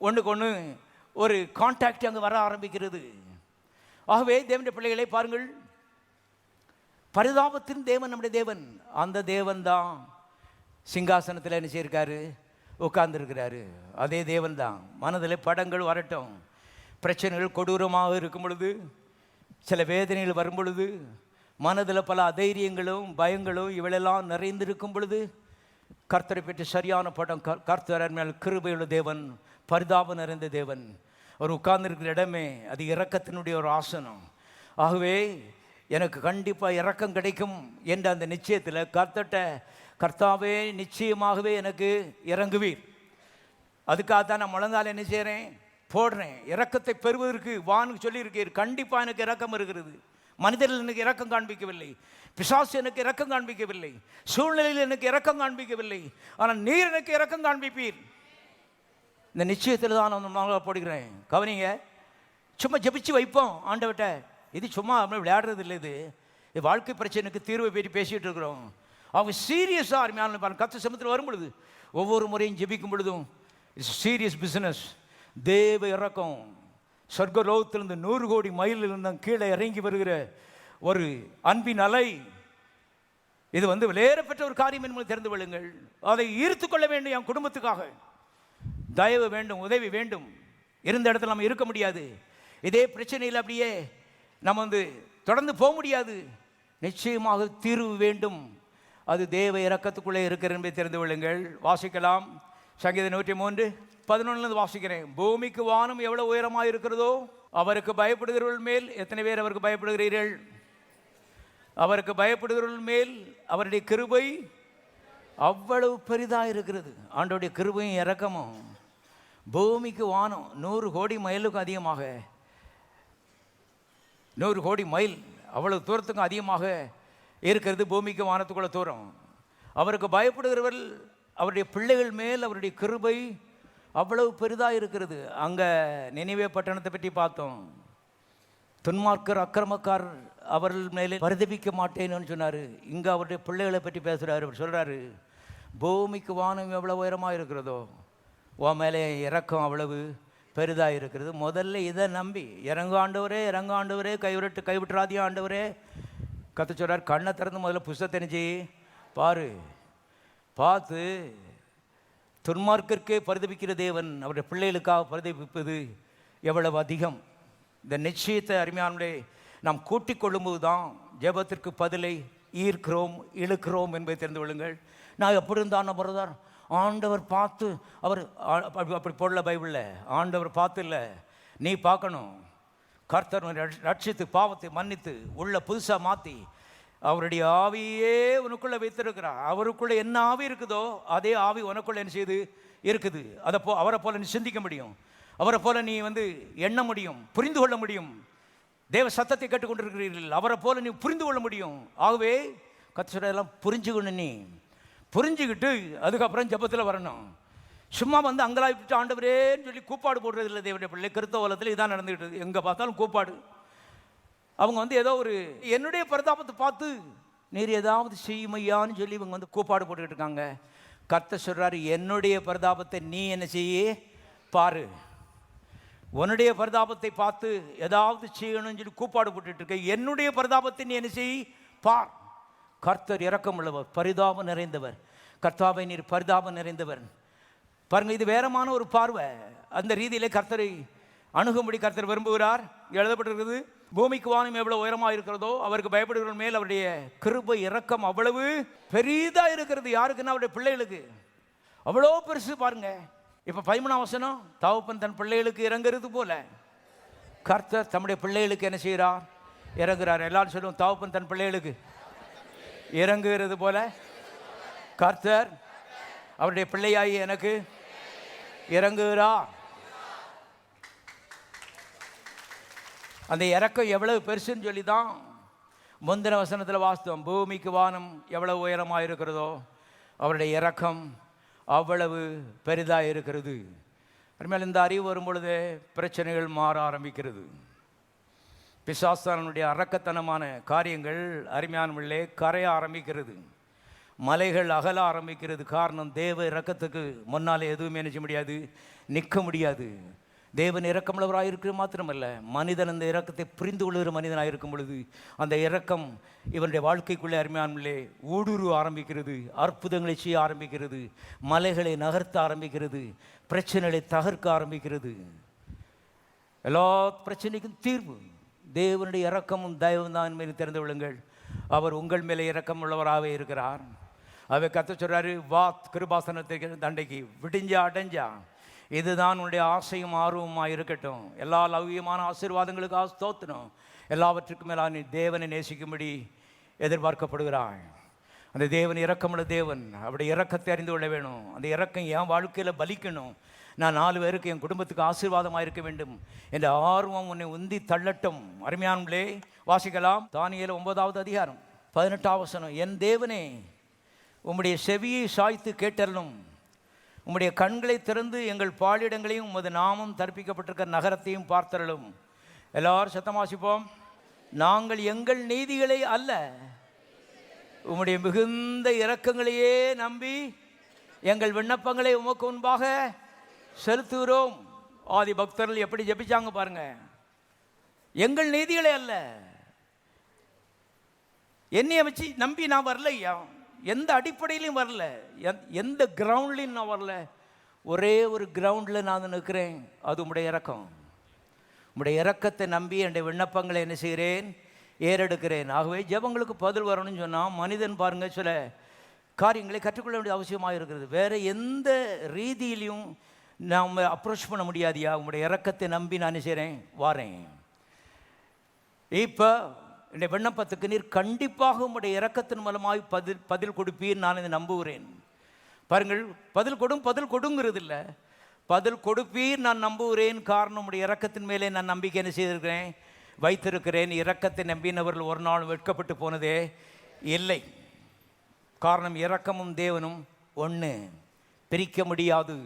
ஒன்றுக்கு ஒன்று ஒரு கான்டாக்ட் அங்கே வர ஆரம்பிக்கிறது. ஆகவே தேவனுடைய பிள்ளைகளை பாருங்கள், பரிதாபத்தின் தேவன் நம்முடைய தேவன். அந்த தேவன் தான் சிங்காசனத்தில் என்ன செய்யிருக்காரு, உட்கார்ந்துருக்கிறாரு. அதே தேவன் தான். மனதில் படங்கள் வரட்டும், பிரச்சனைகள் கொடூரமாக இருக்கும் பொழுது, சில வேதனைகள் வரும் பொழுது, மனதில் பல அதைரியங்களும் பயங்களும் இவளெல்லாம் நிறைந்திருக்கும் பொழுது, கர்த்தரை பற்றி சரியான படம். கர்த்தர் மேல் கிருபையுள்ள தேவன், பரிதாபம் நிறைந்த தேவன். அவர் உட்கார்ந்துருக்கிற இடமே அது இரக்கத்தினுடைய ஒரு ஆசனம். ஆகவே எனக்கு கண்டிப்பாக இரக்கம் கிடைக்கும் என்ற அந்த நிச்சயத்தில் கர்த்தாவே நிச்சயமாகவே எனக்கு இறங்குவீர். அதுக்காகத்தான் நான் முழங்கால் என்ன செய்கிறேன், போடுறேன். இரக்கத்தை பெறுவதற்கு வான்னு சொல்லியிருக்கீர். கண்டிப்பாக எனக்கு இரக்கம் இருக்கிறது. மனிதர்கள் எனக்கு இரக்கம் காண்பிக்கவில்லை, பிசாசு எனக்கு இரக்கம் காண்பிக்கவில்லை, சூழ்நிலையில் எனக்கு இரக்கம் காண்பிக்கவில்லை, ஆனால் நீர் எனக்கு இரக்கம் காண்பிப்பீர். இந்த நிச்சயத்தில் தான் நான் முழங்கால் போடுகிறேன். கவனிங்க, சும்மா ஜெபிச்சு வைப்போம் ஆண்டவர்கிட்ட. இது சும்மா அப்படி விளையாடுறது இல்லை. இது வாழ்க்கை பிரச்சனைக்கு தீர்வை பற்றி பேசிகிட்டு இருக்கிறோம். அவங்க சீரியஸாக அருமையான பாருங்க. கர்த்தர் சமூகத்தில் வரும் பொழுது, ஒவ்வொரு முறையும் ஜெபிக்கும் பொழுதும் இட்ஸ் சீரியஸ் பிஸ்னஸ். தேவ இறக்கம் சொர்க்கலோகத்திலிருந்து 100 கோடி மைலிலிருந்து கீழே இறங்கி வருகிற ஒரு அன்பின் அலை. இது விலையேறப்பெற்ற ஒரு காரியம் என்பதை தெரிந்து கொள்ளுங்கள். அதை ஈர்த்து கொள்ள வேண்டும். என் குடும்பத்துக்காக தயவு வேண்டும், உதவி வேண்டும். இருந்த இடத்துல நம்ம இருக்க முடியாது. இதே பிரச்சனையில் அப்படியே நம்ம தொடர்ந்து போக முடியாது. நிச்சயமாக தீர்வு வேண்டும். அது தேவ இரக்கத்துக்குள்ளே இருக்கிற என்பதை தெரிந்து கொள்ளுங்கள். வாசிக்கலாம். சங்கீதம் 103:11 வாசிக்கிறேன். பூமிக்கு வானம் எவ்வளவு உயரமாக இருக்கிறதோ அவருக்கு பயப்படுகிறவர்கள் மேல் எத்தனை பேர் அவருக்கு பயப்படுகிறீர்கள்? அவருக்கு பயப்படுகிறவர்கள் மேல் அவருடைய கிருபை அவ்வளவு பெரிதாக இருக்கிறது. ஆண்டவருடைய கிருபையும் இரக்கமும் பூமிக்கு வானம் 100 கோடி மைலுக்கும் அதிகமாக, 100 கோடி மைல் அவ்வளவு தூரத்துக்கும் அதிகமாக இருக்கிறது பூமிக்கு வானத்துக்குள்ள தூரம். அவருக்கு பயப்படுகிறவர்கள் அவருடைய பிள்ளைகள் மேல் அவருடைய கிருபை அவ்வளவு பெரிதாக இருக்கிறது. அங்கே நினைவே பட்டணத்தை பற்றி பார்த்தோம். துன்மார்க்கர் அக்கிரமக்காரர் அவர்கள் மேலே பரிதபிக்க மாட்டேன்னு சொன்னார். இங்கே அவருடைய பிள்ளைகளை பற்றி பேசுகிறாரு. அவர் சொல்கிறாரு, பூமிக்கு வானம் எவ்வளோ உயரமாக இருக்கிறதோ உன் மேலே இறக்கம் அவ்வளவு பெரிதாக இருக்கிறது. முதல்ல இதை நம்பி இறங்காண்டவரே கைவிட்டுறாதியா ஆண்டவரே கற்று சொல்கிறார். கண்ணை திறந்து முதல்ல புஸ்தகத்தை நினச்சி பாரு. பார்த்து துன்மார்க்கருக்கே பரிதபிக்கிற தேவன் அவருடைய பிள்ளைகளுக்காக பரிதபிப்பது எவ்வளவு அதிகம். இந்த நிச்சயத்தை அருமையானே நாம் கூட்டிக் கொள்ளும்போது தான் ஜெபத்திற்கு பதிலை ஈர்க்கிறோம், இழுக்கிறோம் என்பதை தெரிந்து கொள்ளுங்கள். நான் எப்படி இருந்தான் பிரதர், ஆண்டவர் பார்த்து அவர் அப்படி போடல பைபிளில். ஆண்டவர் பார்த்து இல்லை, நீ பார்க்கணும். கர்த்தர் ரட்சித்து பாவத்தை மன்னித்து உள்ள புதுசாக மாற்றி அவருடைய ஆவியே உனக்குள்ளே வைத்திருக்கிறார். அவருக்குள்ளே என்ன ஆவி இருக்குதோ அதே ஆவி உனக்குள்ளே என்ன செய்து இருக்குது. அவரை போல நீ சிந்திக்க முடியும், அவரை போல நீ எண்ண முடியும், புரிந்து கொள்ள முடியும். தேவ சத்தத்தை கேட்டுக்கொண்டிருக்கிறீர்கள், அவரை போல நீ புரிந்து கொள்ள முடியும். ஆகவே கர்த்தரெல்லாம் புரிஞ்சுக்கணும். நீ புரிஞ்சுக்கிட்டு அதுக்கப்புறம் ஜெபத்தில் வரணும். சும்மா அங்கலாய்ப்பிட்டு ஆண்டவரேன்னு சொல்லி கூப்பாடு போடுறது இல்லை. தேவனுடைய பிள்ளை கிறிஸ்தவத்தில் இதான் நடந்துக்கிட்டு. எங்கே பார்த்தாலும் கூப்பாடு. அவங்க ஏதோ ஒரு என்னுடைய பரிதாபத்தை பார்த்து நீர் ஏதாவது செய்யுமையான்னு சொல்லி இவங்க கூப்பாடு போட்டுக்கிட்டு இருக்காங்க. கர்த்தர் சொல்கிறாரு, என்னுடைய பரிதாபத்தை நீ என்ன செய்ய பாரு. உன்னுடைய பரிதாபத்தை பார்த்து ஏதாவது செய்யணும்னு சொல்லி கூப்பாடு போட்டுட்டு இருக்க. என்னுடைய பரிதாபத்தை நீ என்ன செய் பார். கர்த்தர் இரக்கம் உள்ளவர், பரிதாபம் நிறைந்தவர். கர்த்தாவை நீர் பரிதாபம் நிறைந்தவர். பாருங்க, இது வேறமான ஒரு பார்வை. அந்த ரீதியிலே கர்த்தரை அணுகும்படி கர்த்தர் விரும்புகிறார். எழுதப்பட்டிருக்கிறது, பூமிக்கு வானம் எவ்வளவு உயரமாக இருக்கிறதோ அவருக்கு பயப்படுகிற மேல் அவருடைய கிருபை இரக்கம் அவ்வளவு பெரிதாக இருக்கிறது. யாருக்குன்னா அவருடைய பிள்ளைகளுக்கு அவ்வளோ பெருசு. பாருங்க, இப்போ 13ஆம் வசனம், தகப்பன் தன் பிள்ளைகளுக்கு இறங்குறது போல கர்த்தர் தம்முடைய பிள்ளைகளுக்கு என்ன செய்கிறார், இறங்குறார். எல்லாரும் சொல்லுவோம், தகப்பன் தன் பிள்ளைகளுக்கு இறங்குகிறது போல கர்த்தர் அவருடைய பிள்ளையாகி எனக்கு இறங்குகிறார். அந்த இறக்கம் எவ்வளவு பெருசுன்னு சொல்லி தான் முந்தின வசனத்தில் வாஸ்தவம். பூமிக்கு வானம் எவ்வளவு உயரமாக இருக்கிறதோ அவருடைய இறக்கம் அவ்வளவு பெரிதாக இருக்கிறது. அருமையால் இந்த அறிவு வரும் பொழுது பிரச்சனைகள் மாற ஆரம்பிக்கிறது. பிசாசானுடைய அரக்கத்தனமான காரியங்கள் அருமையானவர்களே கரைய ஆரம்பிக்கிறது. மலைகள் அகல ஆரம்பிக்கிறது. காரணம், தேவ இரக்கத்துக்கு முன்னாலே எதுவுமே நினைச்ச முடியாது, நிற்க முடியாது. தேவன் இரக்கமுள்ளவராக இருக்கிற மாத்திரமல்ல, மனிதன் அந்த இரக்கத்தை புரிந்து கொள்கிற மனிதனாக இருக்கும் பொழுது அந்த இரக்கம் இவனுடைய வாழ்க்கைக்குள்ளே அருமையானவர்களே ஊடுருவ ஆரம்பிக்கிறது. அற்புதங்களை செய்ய ஆரம்பிக்கிறது. மலைகளை நகர்த்த ஆரம்பிக்கிறது. பிரச்சனைகளை தகர்க்க ஆரம்பிக்கிறது. எல்லா பிரச்சனைக்கும் தீர்வு தேவனுடைய இரக்கமும் தயவும் தான் என்பதை தெரிந்து கொள்ளுங்கள். அவர் உங்கள் மேலே இரக்கம் உள்ளவராகவே இருக்கிறார். அவை கத்த சொல்றாரு, வா கிருபாசனத்துக்கு தண்டைக்கு விடிஞ்சா அடைஞ்சா, இதுதான் உன்னுடைய ஆசையும் ஆர்வமாக இருக்கட்டும். எல்லா லௌகியமான ஆசீர்வாதங்களுக்காக ஸ்தோத்திரம். எல்லாவற்றுக்கும் மேலாக நீ தேவனை நேசிக்கும்படி எதிர்பார்க்கப்படுகிறாய். அந்த தேவன் இரக்கமுள்ள தேவன். அவருடைய இரக்கத்தை அறிந்து கொள்ள வேணும். அந்த இரக்கம் என் வாழ்க்கையில் பலிக்கணும். நான் 4 பேருக்கு என் குடும்பத்துக்கு ஆசீர்வாதமாக இருக்க வேண்டும் என்ற ஆர்வம் உன்னை உந்தி தள்ளட்டும். அருமையானவர்களே, வாசிக்கலாம். தானியேல் 9வது அதிகாரம் 18வது வசனம். என் தேவனே, உம்முடைய செவியை சாய்த்து கேட்டறலும், உம்முடைய கண்களை திறந்து எங்கள் பாலிடங்களையும் உமது நாமம் தரிப்பிக்கப்பட்டிருக்கிற நகரத்தையும் பார்த்தறலும். எல்லாரும் சத்தம் வாசிப்போம். நாங்கள் எங்கள் நீதிகளை அல்ல, உம்முடைய மிகுந்த இரக்கங்களையே நம்பி எங்கள் விண்ணப்பங்களை உமக்கு முன்பாக செலுத்துகிறோம். ஆதி பக்தர்கள் எப்படி ஜெபிச்சாங்க பாருங்க. எங்கள் நீதிகளே அல்ல, என்னைய வச்சு நம்பி நான் வரல ஐயா, எந்த அடிப்படையிலையும் வரல, எந்த கிரவுண்ட்லையும் நான் வரல. ஒரே ஒரு கிரவுண்டில் நான் நிற்கிறேன், அது உம்முடைய இரக்கம். உம்முடைய இரக்கத்தை நம்பி என்னுடைய விண்ணப்பங்களை என்ன செய்கிறேன், ஏறெடுக்கிறேன். ஆகவே ஜெபங்களுக்கு பதில் வரணும்னு சொன்னால் மனிதன் பாருங்க சில காரியங்களை கற்றுக்கொள்ள வேண்டிய அவசியமாக இருக்கிறது. வேறு எந்த ரீதியிலையும் நாம் அப்ரோச் பண்ண முடியாதியா. உங்களுடைய இரக்கத்தை நம்பி நான் செய்கிறேன், வாரேன். இப்போ என்னுடைய விண்ணப்பத்துக்கு நீர் கண்டிப்பாக உங்களுடைய இரக்கத்தின் மூலமாக பதில் கொடுப்பீர், நான் இதை நம்புகிறேன். பாருங்கள், பதில் கொடுங்கிறது இல்லை, பதில் கொடுப்பீர் நான் நம்புகிறேன். காரணம், உங்களுடைய இரக்கத்தின் மேலே நான் நம்பிக்கை என்ன செய்திருக்கிறேன், வைத்திருக்கிறேன். இரக்கத்தை நம்பினவர்கள் ஒரு நாள் வெட்கப்பட்டு போனதே இல்லை. காரணம், இரக்கமும் தேவனும் ஒன்று, பிரிக்க முடியாது.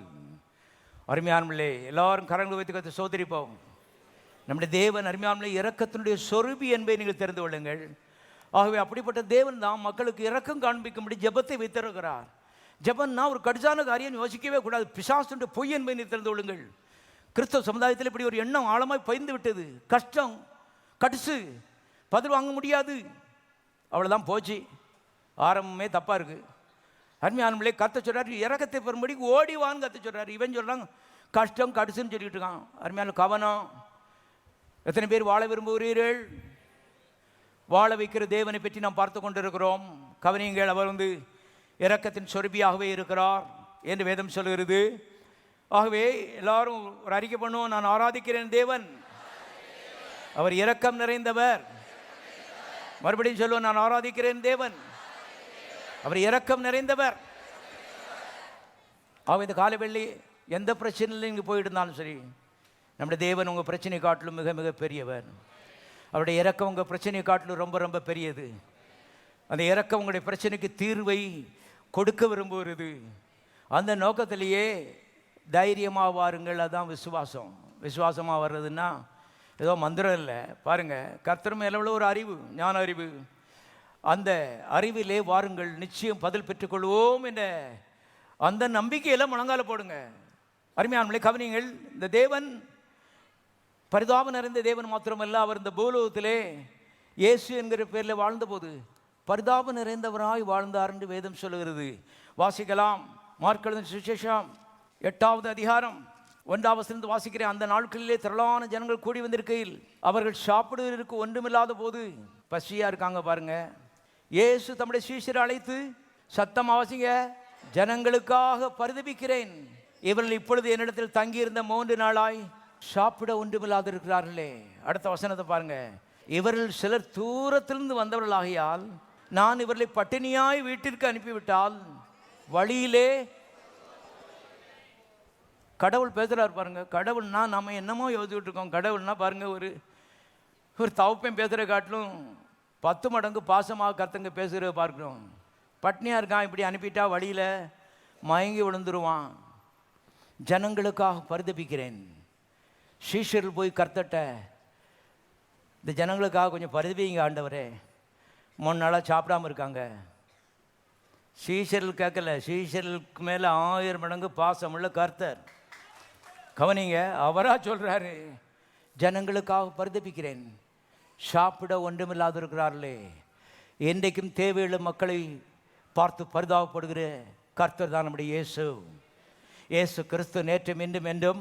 அருமையானவர்களே, எல்லாரும் கரங்களை வைத்து கற்று சோதரிப்போம். நம்முடைய தேவன் அருமையானவர்களே இரக்கத்தினுடைய சொரூபி என்பதை நீங்கள் தெரிந்து கொள்ளுங்கள். ஆகவே அப்படிப்பட்ட தேவன் தான் மக்களுக்கு இரக்கம் காண்பிக்கும்படி ஜெபத்தை வைத்திருக்கிறார். ஜெபம்னா ஒரு கடிசான காரியம் யோசிக்கவே கூடாது. பிசாசுடைய பொய் என்பதை நீங்கள் தெரிந்து கொள்ளுங்கள். கிறிஸ்தவ சமுதாயத்தில் இப்படி ஒரு எண்ணம் ஆழமாய் பயந்து விட்டது. கஷ்டம், கடிசு, பதில் வாங்க முடியாது, அவ்வளோதான் போச்சு, ஆரம்பமே தப்பாக இருக்குது. அருமையானவர்களே, கத்த சொல்கிறார் இரக்கத்தை பெறும்படி ஓடிவான்னு கத்த சொல்கிறார். இவன் சொல்கிறாங்க கஷ்டம் கடிசுன்னு சொல்லிட்டு இருக்கான். அருமையான கவனம். எத்தனை பேர் வாழ விரும்புகிறீர்கள்? வாழ வைக்கிற தேவனை பற்றி நாம் பார்த்து கொண்டிருக்கிறோம். கவனியுங்கள், அவர் இரக்கத்தின் சொருபியாகவே இருக்கிறார் என்று வேதம் சொல்கிறது. ஆகவே எல்லாரும் ஒரு அறிக்கை பண்ணுவோம், நான் ஆராதிக்கிறேன் தேவன், அவர் இரக்கம் நிறைந்தவர். மறுபடியும் சொல்லுவோம், நான் ஆராதிக்கிறேன் தேவன், அவர் இரக்கம் நிறைந்தவர். ஆக இந்த காலவெள்ளி எந்த பிரச்சனையில் நீங்கள் போயிட்டு இருந்தாலும் சரி, நம்முடைய தேவன் உங்கள் பிரச்சனை காட்டிலும் மிக மிக பெரியவர். அவருடைய இரக்கம் உங்கள் பிரச்சனை காட்டிலும் ரொம்ப ரொம்ப பெரியது. அந்த இரக்கம் உங்களுடைய பிரச்சனைக்கு தீர்வை கொடுக்க விரும்புகிறது. அந்த நோக்கத்திலேயே தைரியமாக வாருங்கள். அதுதான் விசுவாசம். விசுவாசமாக வர்றதுன்னா ஏதோ மந்திரம் இல்லை. பாருங்கள், கர்த்தர் மேலே உள்ள ஒரு அறிவு, ஞான அறிவு. அந்த அறிவிலே வாருங்கள், நிச்சயம் பதில் பெற்றுக்கொள்வோம் என்ற அந்த நம்பிக்கையில் முழங்கால போடுங்க. அருமையானவர்களே, கவனியுங்கள். இந்த தேவன் பரிதாபம் நிறைந்த தேவன் மாத்திரமல்ல, அவர் இந்த பூலோகத்திலே இயேசு என்கிற பேரில் வாழ்ந்தபோது பரிதாபம் நிறைந்தவராய் வாழ்ந்தார் என்று வேதம் சொல்லுகிறது. வாசிக்கலாம். மார்க் எழுதின சுவிசேஷம் 8வது அதிகாரம் 1வது வசனத்தை வாசிக்கிறேன். அந்த நாட்களிலே திரளான ஜனங்கள் கூடி வந்திருக்கையில் அவர்கள் சாப்பிடுவதற்கு ஒன்றுமில்லாத போது, பசியாக இருக்காங்க பாருங்க, இயேசு தம்முடைய சீஷரை அழைத்து சத்தம் வாசிங்க, ஜனங்களுக்காக பரிதபிக்கிறேன், இவர்கள் இப்பொழுது என்னிடத்தில் தங்கியிருந்த 3 நாளாய் சாப்பிட ஒன்றுமில்லாது இருக்கிறார்களே. அடுத்த வசனத்தை பாருங்க. இவர்கள் சிலர் தூரத்திலிருந்து வந்தவர்கள் ஆகையால் நான் இவர்களை பட்டினியாய் வீட்டிற்கு அனுப்பிவிட்டால் வழியிலே, கடவுள் பேசுகிறார் பாருங்க. கடவுள்னா நம்ம என்னமோ யோசிச்சுட்டு இருக்கோம். கடவுள்னா பாருங்க, ஒரு தவப்பையும் பேசுகிற காட்டிலும் 10 மடங்கு பாசமாக கர்த்தங்க பேசுகிறத பார்க்குறோம். பட்னியாக இருக்கான், இப்படி அனுப்பிட்டா வழியில் மயங்கி விழுந்துருவான். ஜனங்களுக்காக பரிதபிக்கிறேன். சீஷர்கள் போய் கர்த்தட்ட, இந்த ஜனங்களுக்காக கொஞ்சம் பரிதபிங்க ஆண்டவரே, 3 நாளாக சாப்பிடாமல் இருக்காங்க. சீஷர்கள் கேட்கல, சீஷர்களுக்கு மேலே 1000 மடங்கு பாசமுள்ள கர்த்தர். கவனிங்க, அவராக சொல்கிறாரு, ஜனங்களுக்காக பரிதபிக்கிறேன், சாப்பிட ஒன்றுமில்லாது இருக்கிறார்களே. என்றைக்கும் தேவையுள்ள மக்களை பார்த்து பரிதாபப்படுகிற கர்த்தர் தான் நம்முடைய இயேசு. இயேசு கிறிஸ்து நேற்றும் இன்றும் என்றும்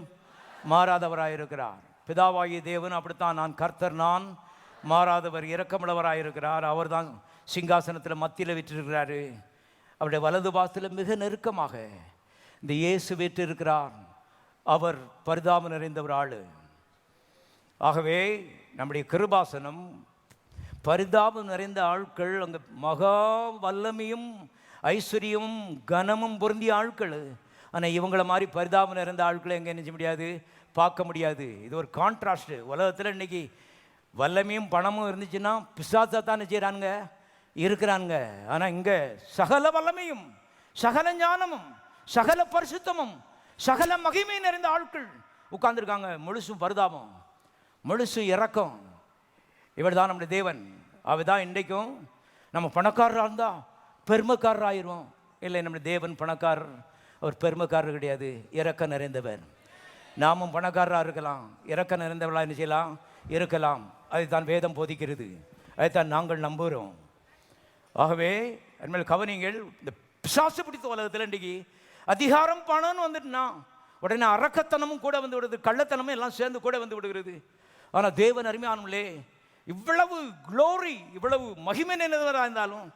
மாறாதவராயிருக்கிறார். பிதாவாகிய தேவன் அப்படித்தான், நான் கர்த்தர், நான் மாறாதவர், இரக்கமுள்ளவராயிருக்கிறார். அவர் தான் சிங்காசனத்தில் மத்தியில் விற்றிருக்கிறாரு. அவருடைய வலது பாசத்தில் மிக நெருக்கமாக இந்த இயேசு வீற்றிருக்கிறார். அவர் பரிதாபம் நிறைந்தவர் ஆளு. ஆகவே நம்முடைய கிருபாசனம் பரிதாபம் நிறைந்த ஆட்கள், அங்கே மகா வல்லமையும் ஐஸ்வர்யமும் கனமும் பொருந்திய ஆட்கள். ஆனால் இவங்கள மாதிரி பரிதாபம் நிறைந்த ஆட்களை எங்கே நினைச்ச முடியாது, பார்க்க முடியாது. இது ஒரு கான்ட்ராஸ்ட். உலகத்தில் இன்றைக்கி வல்லமையும் பணமும் இருந்துச்சுன்னா பிசாசா தான் செய்கிறானுங்க, இருக்கிறானுங்க. ஆனால் இங்கே சகல வல்லமையும் சகல ஞானமும் சகல பரிசுத்தமும் சகல மகிமை நிறைந்த ஆட்கள் உட்கார்ந்துருக்காங்க. முழுசும் பரிதாபம், முழுசும் இரக்கம். இவர் தான் நம்முடைய தேவன். அவர் தான் இன்றைக்கும் நம்ம பணக்காரராக இருந்தால் பெருமைக்காரர் ஆயிரும். இல்லை, நம்முடைய தேவன் பணக்காரர், அவர் பெருமைக்காரர் கிடையாது, இரக்கம் நிறைந்தவர். நாமும் பணக்காரராக இருக்கலாம், இரக்கம் நிறைந்தவர்களாக என்ன செய்யலாம், இருக்கலாம். அதைத்தான் வேதம் போதிக்கிறது, அதைத்தான் நாங்கள் நம்புகிறோம். ஆகவே அன்மையில் கவனிங்கள், இந்த பிசாசு பிடித்த உலகத்தில் இன்றைக்கி அதிகாரம் பணம்னு வந்துட்டுனா உடனே அரக்கத்தனமும் கூட வந்து விடுது, கள்ளத்தனமும் எல்லாம் சேர்ந்து கூட வந்து விடுகிறது. ஆனால் தேவன் அருமையானவர்களே, இவ்வளவு க்ளோரி, இவ்வளவு மகிமை நிறைந்தவராக இருந்தாலும்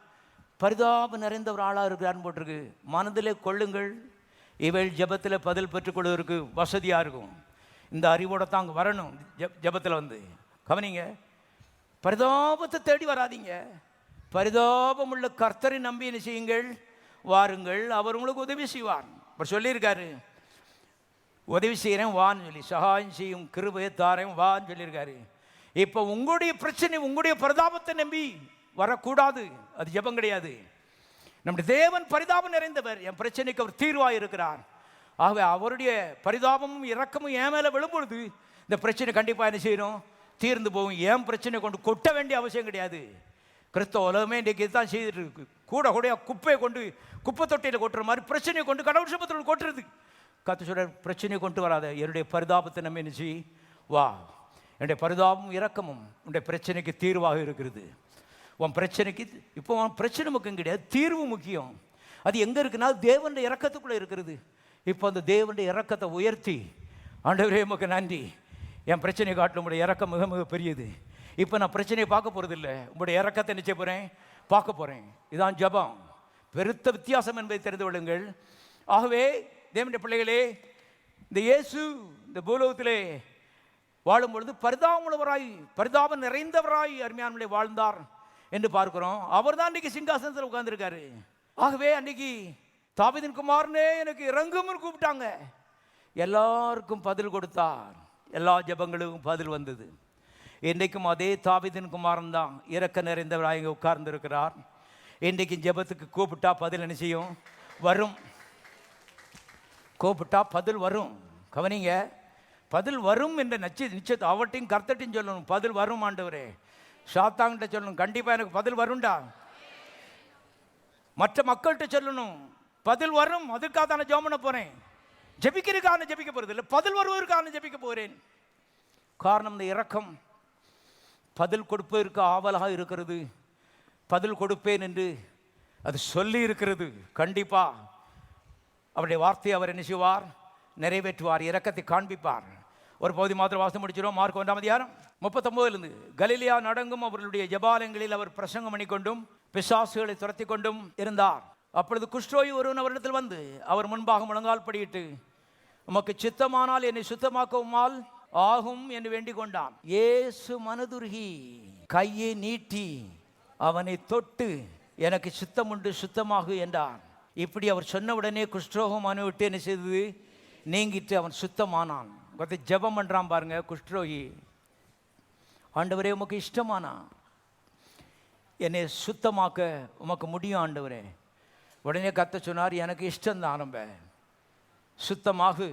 பரிதாபம் நிறைந்த ஒரு ஆளாக இருக்கிறான்னு போட்டிருக்கு. மனதிலே கொள்ளுங்கள், இவள் ஜபத்தில் பதில் பெற்றுக்கொள்வதற்கு வசதியாக இருக்கும். இந்த அறிவோடு தான் அங்கே வரணும். ஜபத்தில் வந்து கவனிங்க, பரிதாபத்தை தேடி வராதிங்க. பரிதாபம் உள்ள கர்த்தரை நம்பி என்ன செய்யுங்கள், வாருங்கள், அவர் உங்களுக்கு உதவி செய்வார். அவர் சொல்லியிருக்காரு, உதவி செய்கிறேன் வான்னு சொல்லி, சகாயம் செய்யும் கிருபையை தாரையும் வான்னு சொல்லியிருக்காரு. இப்போ உங்களுடைய பிரச்சனை, உங்களுடைய பரிதாபத்தை நம்பி வரக்கூடாது, அது ஜெபம் கிடையாது. நம்முடைய தேவன் பரிதாபம் நிறைந்தவர், என் பிரச்சனைக்கு அவர் தீர்வாக இருக்கிறார். ஆகவே அவருடைய பரிதாபமும் இரக்கமும் என் மேலே விழும்பொழுது இந்த பிரச்சனை கண்டிப்பாக என்ன செய்யணும், தீர்ந்து போகும். ஏன் பிரச்சனை கொண்டு கொட்ட வேண்டிய அவசியம் கிடையாது. கிறிஸ்தவ உலகமே இன்றைக்கு இதுதான் செய்துட்டு இருக்கு. கூட குப்பையை கொண்டு குப்பை தொட்டையில் கொட்டுற மாதிரி பிரச்சனையை கொண்டு கடவுள் சபத்தில் கொட்டுறது. கர்த்தர் சொல்ற, பிரச்சனையை கொண்டு வராத, என்னுடைய பரிதாபத்தை நம்ம என்ன செய், வா. என்னுடைய பரிதாபமும் இரக்கமும் உன்னுடைய பிரச்சனைக்கு தீர்வாக இருக்கிறது. உன் பிரச்சனைக்கு இப்போ உன் பிரச்சனை முக்கியம் கிடையாது, தீர்வு முக்கியம். அது எங்கே இருக்குன்னா தேவனுடைய இரக்கத்துக்குள்ளே இருக்கிறது. இப்போ அந்த தேவனுடைய இரக்கத்தை உயர்த்தி, ஆண்டவரே உமக்கு நன்றி, என் பிரச்சனையை காட்டில் உங்களுடைய இரக்கம் மிக மிக பெரியது. இப்போ நான் பிரச்சனையை பார்க்க போகிறது இல்லை, உங்களுடைய இரக்கத்தை நிச்சய போகிறேன், பார்க்க போகிறேன். இதான் ஜபம். பெருத்த வித்தியாசம் என்பதை தெரிந்து கொள்ளுங்கள். ஆகவே தேவனுடைய பிள்ளைகளே, இந்த இயேசு இந்த பூலோகத்திலே வாழும்பொழுது பரிதாபமுள்ளவராய், பரிதாபம் நிறைந்தவராய் அருமையானவர்களே வாழ்ந்தார் என்று பார்க்கிறோம். அவர் தான் அன்றைக்கி சிங்காசனத்தில் உட்கார்ந்துருக்காரு. ஆகவே அன்றைக்கி தாவீதின் குமாரனே எனக்கு இறங்கும்னு கூப்பிட்டாங்க. எல்லாருக்கும் பதில் கொடுத்தார், எல்லா ஜபங்களுக்கும் பதில் வந்தது. இன்றைக்கும் அதே தாவீதின் குமாரன் தான் இறக்க நிறைந்தவராக இங்கே உட்கார்ந்துருக்கிறார். இன்றைக்கு ஜபத்துக்கு கூப்பிட்டா பதில் என்ன செய்யும், வரும். கூப்பிட்டா பதில் வரும். கவனிங்க, பதில் வரும் என்ற நிச்சயத்தை அவட்டையும் கர்த்தட்டையும் சொல்லணும், பதில் வரும் ஆண்டவரே. சாத்தாங்கிட்ட சொல்லணும், கண்டிப்பாக எனக்கு பதில் வரும்டா. மற்ற மக்கள்கிட்ட சொல்லணும், பதில் வரும். அதுக்காக தானே ஜெபம் பண்ண போகிறேன். ஜெபிக்கிறதுக்கான ஜெபிக்க போகிறது இல்லை, பதில் வருவதற்கான ஜெபிக்க போகிறேன். காரணம், இந்த இரக்கம் பதில் கொடுப்பதற்கு ஆவலாக இருக்கிறது. பதில் கொடுப்பேன் என்று அது சொல்லி இருக்கிறது. கண்டிப்பாக அவருடைய வார்த்தையை அவர் என்ன செய்வார், நிறைவேற்றுவார், இரக்கத்தை காண்பிப்பார். ஒரு பகுதி மாத்திரம் வாசம் முடிச்சிடும். மார்க் 1:39 கலிலியா நடங்கும் அவர்களுடைய ஜபாலயங்களில் அவர் பிரசங்கம் பண்ணிக்கொண்டும் பிசாசுகளை துரத்தி கொண்டும் இருந்தார். அப்பொழுது குஷ்டரோகி ஒருவன் அவரிடத்தில் வந்து அவர் முன்பாக முழங்கால் படியிட்டு, உமக்கு சித்தமானால் என்னை சுத்தமாக்கவுமால் ஆகும் என்று வேண்டிக் கொண்டான். இயேசு மனதுருகி கையை நீட்டி அவனை தொட்டு, எனக்கு சித்தம் உண்டு, சுத்தமாகு என்றான். இப்படி அவர் சொன்ன உடனே குஷ்டரோகம் அவனை விட்டு என்ன செய்தது, நீங்கிட்டு அவன் சுத்தமானான். ஜெபம் பண்றான் பாருங்க குஷ்டரோகி. ஆண்டவரே உமக்கு இஷ்டமானா என்னை சுத்தமாக்க உமக்கு முடியும் ஆண்டவரே. உடனே கர்த்தர் சொன்னார், எனக்கு இஷ்டம் தானம்ப, சுத்தமாகு.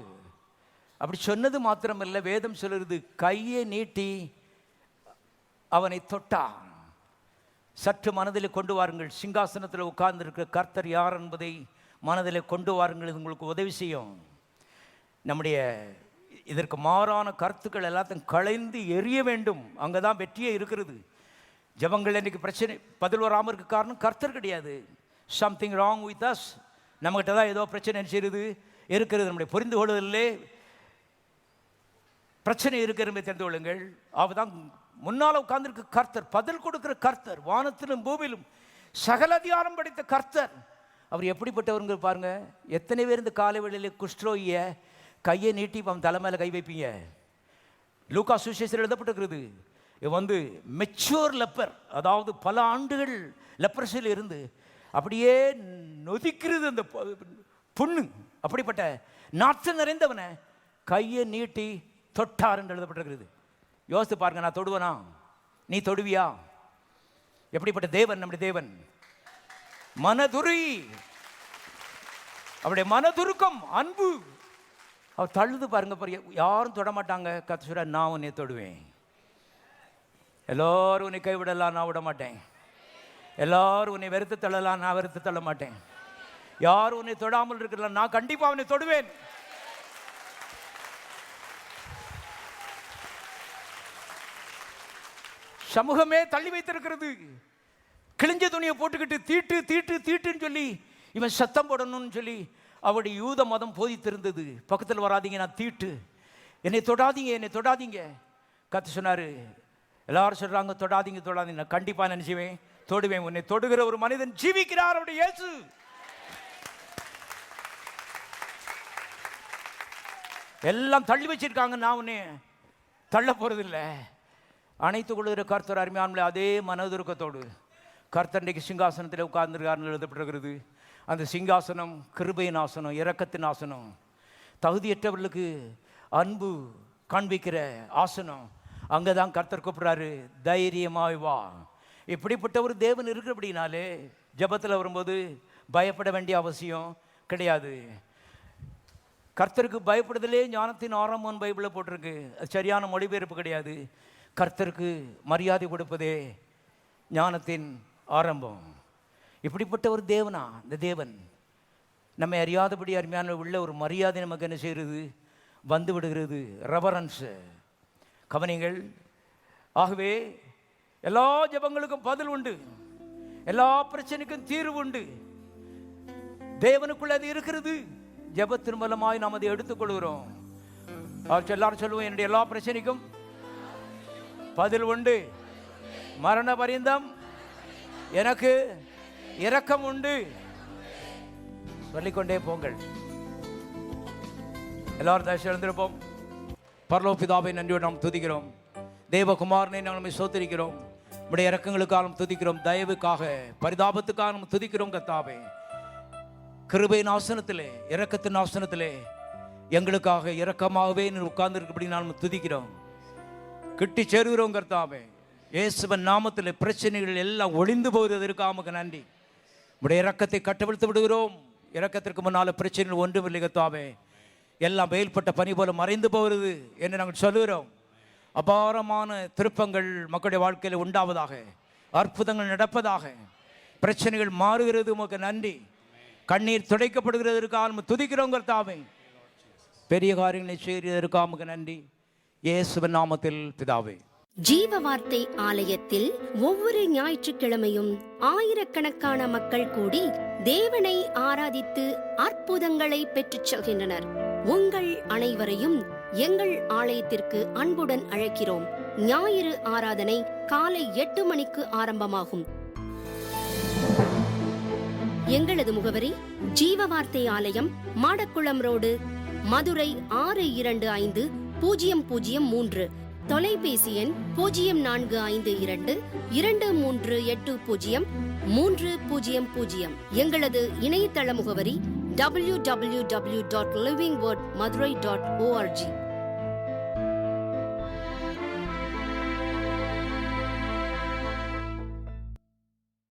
அப்படி சொன்னது மாத்திரமல்ல, வேதம் சொல்லுறது, கையை நீட்டி அவனை தொட்டான். சற்று மனதில் கொண்டு வாருங்கள், சிங்காசனத்தில் உட்கார்ந்திருக்கிற கர்த்தர் யார் என்பதை மனதில் கொண்டு வாருங்கள். இது உங்களுக்கு உதவி செய்யும். நம்முடைய இதற்கு மாறான கருத்துக்கள் எல்லாத்தையும் களைந்து எரிய வேண்டும். அங்கே தான் வெற்றியே இருக்கிறது. ஜபங்கள் இன்றைக்கி பிரச்சனை பதில் வராமல் இருக்க காரணம் கர்த்தர் கிடையாது. Something wrong with us. நம்மகிட்ட தான் ஏதோ பிரச்சனை செய்கிறது இருக்கிறது. நம்முடைய புரிந்து கொள்வதிலே பிரச்சனை இருக்கிறது தெரிந்து கொள்ளுங்கள். அவதான் முன்னால் உட்கார்ந்துருக்க கர்த்தர், பதில் கொடுக்கிற கர்த்தர், வானத்திலும் பூமியிலும் சகல அதிகாரம் படைத்த கர்த்தர். அவர் எப்படிப்பட்டவருங்க பாருங்க. எத்தனை பேர் இந்த காலை வேளையிலே குஷ்டரோகிய கையை நீட்டி அவன் தலைமையில கை வைப்பீங்க? லூக்கா சுவிசேஷத்தில் எழுதப்பட்டிருக்கிறது, இவன் மெச்சூர் லெப்பர், அதாவது பல ஆண்டுகள் லெப்பரசியில் இருந்து அப்படியே நொதிக்கிறது அந்த புண்ணு. அப்படிப்பட்ட நாற்று நிறைந்தவனை கையை நீட்டி தொட்டார் என்று எழுதப்பட்டிருக்கிறது. யோசித்து பாருங்க, நான் தொடுவனா? நீ தொடுவியா? எப்படிப்பட்ட தேவன் நம்முடைய தேவன். மனதுருகி, அவருடைய மனதுருக்கம், அன்பு. அவர் தழுது பாருங்க, யாரும் தொட மாட்டாங்க. கர்த்தர் சொல்றார், நான் உன்னை தொடுவேன். எல்லாரும் உன்னை கைவிடலாம், நான் விட மாட்டேன். எல்லாரும் உன்னை வெறுத்து தள்ளலாம், நான் வெறுத்து தள்ள மாட்டேன். யாரும் உன்னை தொடாமல் இருக்கலாம், நான் கண்டிப்பா அவனை தொடுவேன். சமூகமே தள்ளி வைத்திருக்கிறது. கிழிஞ்ச துணியை போட்டுக்கிட்டு தீட்டு தீட்டு தீட்டுன்னு சொல்லி இவன் சத்தம் போடணும்னு சொல்லி அவருடைய யூத மதம் போதித்திருந்தது. பக்கத்தில் வராதிங்க, நான் தீட்டு, என்னை தொடாதீங்க, என்னை தொடாதீங்க. கர்த்தர் சொன்னாரு, எல்லாரும் சொல்றாங்க தொடாதீங்க தொடாதீங்க, நான் கண்டிப்பா நினைச்சுவேன், தொடுவேன். உன்னை தொடுகிற ஒரு மனிதன் ஜீவிக்கிறார், அவருடைய இயேசு. எல்லாம் தள்ளி வச்சிருக்காங்க, நான் உன்னை தள்ள போறதில்லை. அனைத்து கொள்கிற கர்த்தர் அருமையானவர்களே, அதே மனதுருக்கத்தோடு கர்த்தர் இன்றைக்கு சிங்காசனத்தில் உட்கார்ந்துருக்காருன்னு எழுதப்பட்டிருக்கிறது. அந்த சிங்காசனம் கிருபையின் ஆசனம், இரக்கத்தின் ஆசனம், தகுதியற்றவர்களுக்கு அன்பு காண்பிக்கிற ஆசனம். அங்கே தான் கர்த்தர் கூப்பிட்றாரு, தைரியமாய் வா. இப்படிப்பட்ட ஒரு தேவன் இருக்கிறபடினாலே ஜபத்தில் வரும்போது பயப்பட வேண்டிய அவசியம் கிடையாது. கர்த்தருக்கு பயப்படுதலே ஞானத்தின் ஆரம்பம் பைபிளில் போட்டிருக்கு. அது சரியான மொழிபெயர்ப்பு கிடையாது. கர்த்தருக்கு மரியாதை கொடுப்பதே ஞானத்தின் ஆரம்பம். இப்படிப்பட்ட ஒரு தேவனா இந்த தேவன் நம்மை அறியாதபடி அருமையான உள்ள ஒரு மரியாதை நமக்கு என்ன செய்கிறது, வந்து விடுகிறது. ரெவரன்ஸ். கவனிங்கள். ஆகவே எல்லா ஜபங்களுக்கும் பதில் உண்டு, எல்லா பிரச்சனைக்கும் தீர்வு உண்டு. தேவனுக்குள்ள அது இருக்கிறது. ஜபத்தின் மூலமாய் நாம் அதை எடுத்துக்கொள்கிறோம். எல்லாரும் சொல்லுவோம், என்னுடைய எல்லா பிரச்சனைக்கும் பதில் உண்டு, மரண பரியந்தம் எனக்கு இரக்கம் உண்டு. சொல்லிக்கொண்டே போங்கள். எல்லாரும் தயவு எழுந்திருப்போம். பரலோக பிதாவை நன்றியோடு நாம் துதிக்கிறோம். தேவகுமாரனை நாம் சோதரிக்கிறோம். உடைய இரக்கங்களுக்காக துதிக்கிறோம். தயவுக்காக, பரிதாபத்துக்காக நாம் துதிக்கிறோம். கர்த்தாவே, கிருபையின் ஆசனத்திலே, இரக்கத்தின் ஆசனத்திலே எங்களுக்காக இரக்கமாகவே உட்கார்ந்துருக்கப்படி நாம் துதிக்கிறோம். கிட்டி சேருகிறோம். கர்த்தாவே, இயேசுவின் நாமத்தில் பிரச்சனைகள் எல்லாம் ஒளிந்து போவதற்காக நன்றி. உடைய இரக்கத்தை கட்டவிழ்த்து விடுகிறோம். இரக்கத்திற்கு முன்னால் பிரச்சனைகள் ஒன்றும் இல்லை. கர்த்தாவே, எல்லாம் வெயில்பட்ட பனி போல மறைந்து போகிறது என்று நாங்கள் சொல்லுகிறோம். அபாரமான திருப்பங்கள் மக்களுடைய வாழ்க்கையில் உண்டாவதாக, அற்புதங்கள் நடப்பதாக, பிரச்சனைகள் மாறுகிறது. உமக்கு நன்றி. கண்ணீர் துடைக்கப்படுகிறதற்காக துதிக்கிறோம். கர்த்தாவே, பெரிய காரியங்களை செய்வதற்காக நன்றி. இயேசுவின் நாமத்தில் பிதாவே. ஜீவ வார்த்தை ஆலயத்தில் ஒவ்வொரு ஞாயிற்றுக்கிழமையும் ஆயிரக்கணக்கான மக்கள் கூடி தேவனை ஆராதித்து அற்புதங்களை பெற்றுச் செல்கின்றனர். உங்கள் அனைவரையும் எங்கள் ஆலயத்திற்கு அன்புடன் அழைக்கிறோம். ஞாயிறு ஆராதனை காலை 8 மணிக்கு ஆரம்பமாகும். எங்களது முகவரி ஜீவ வார்த்தை ஆலயம், மாடக்குளம் ரோடு, மதுரை 625003. தொலைபேசி எண் 0452238030. எங்களது இணையதள முகவரி www.livingwordmadurai.org.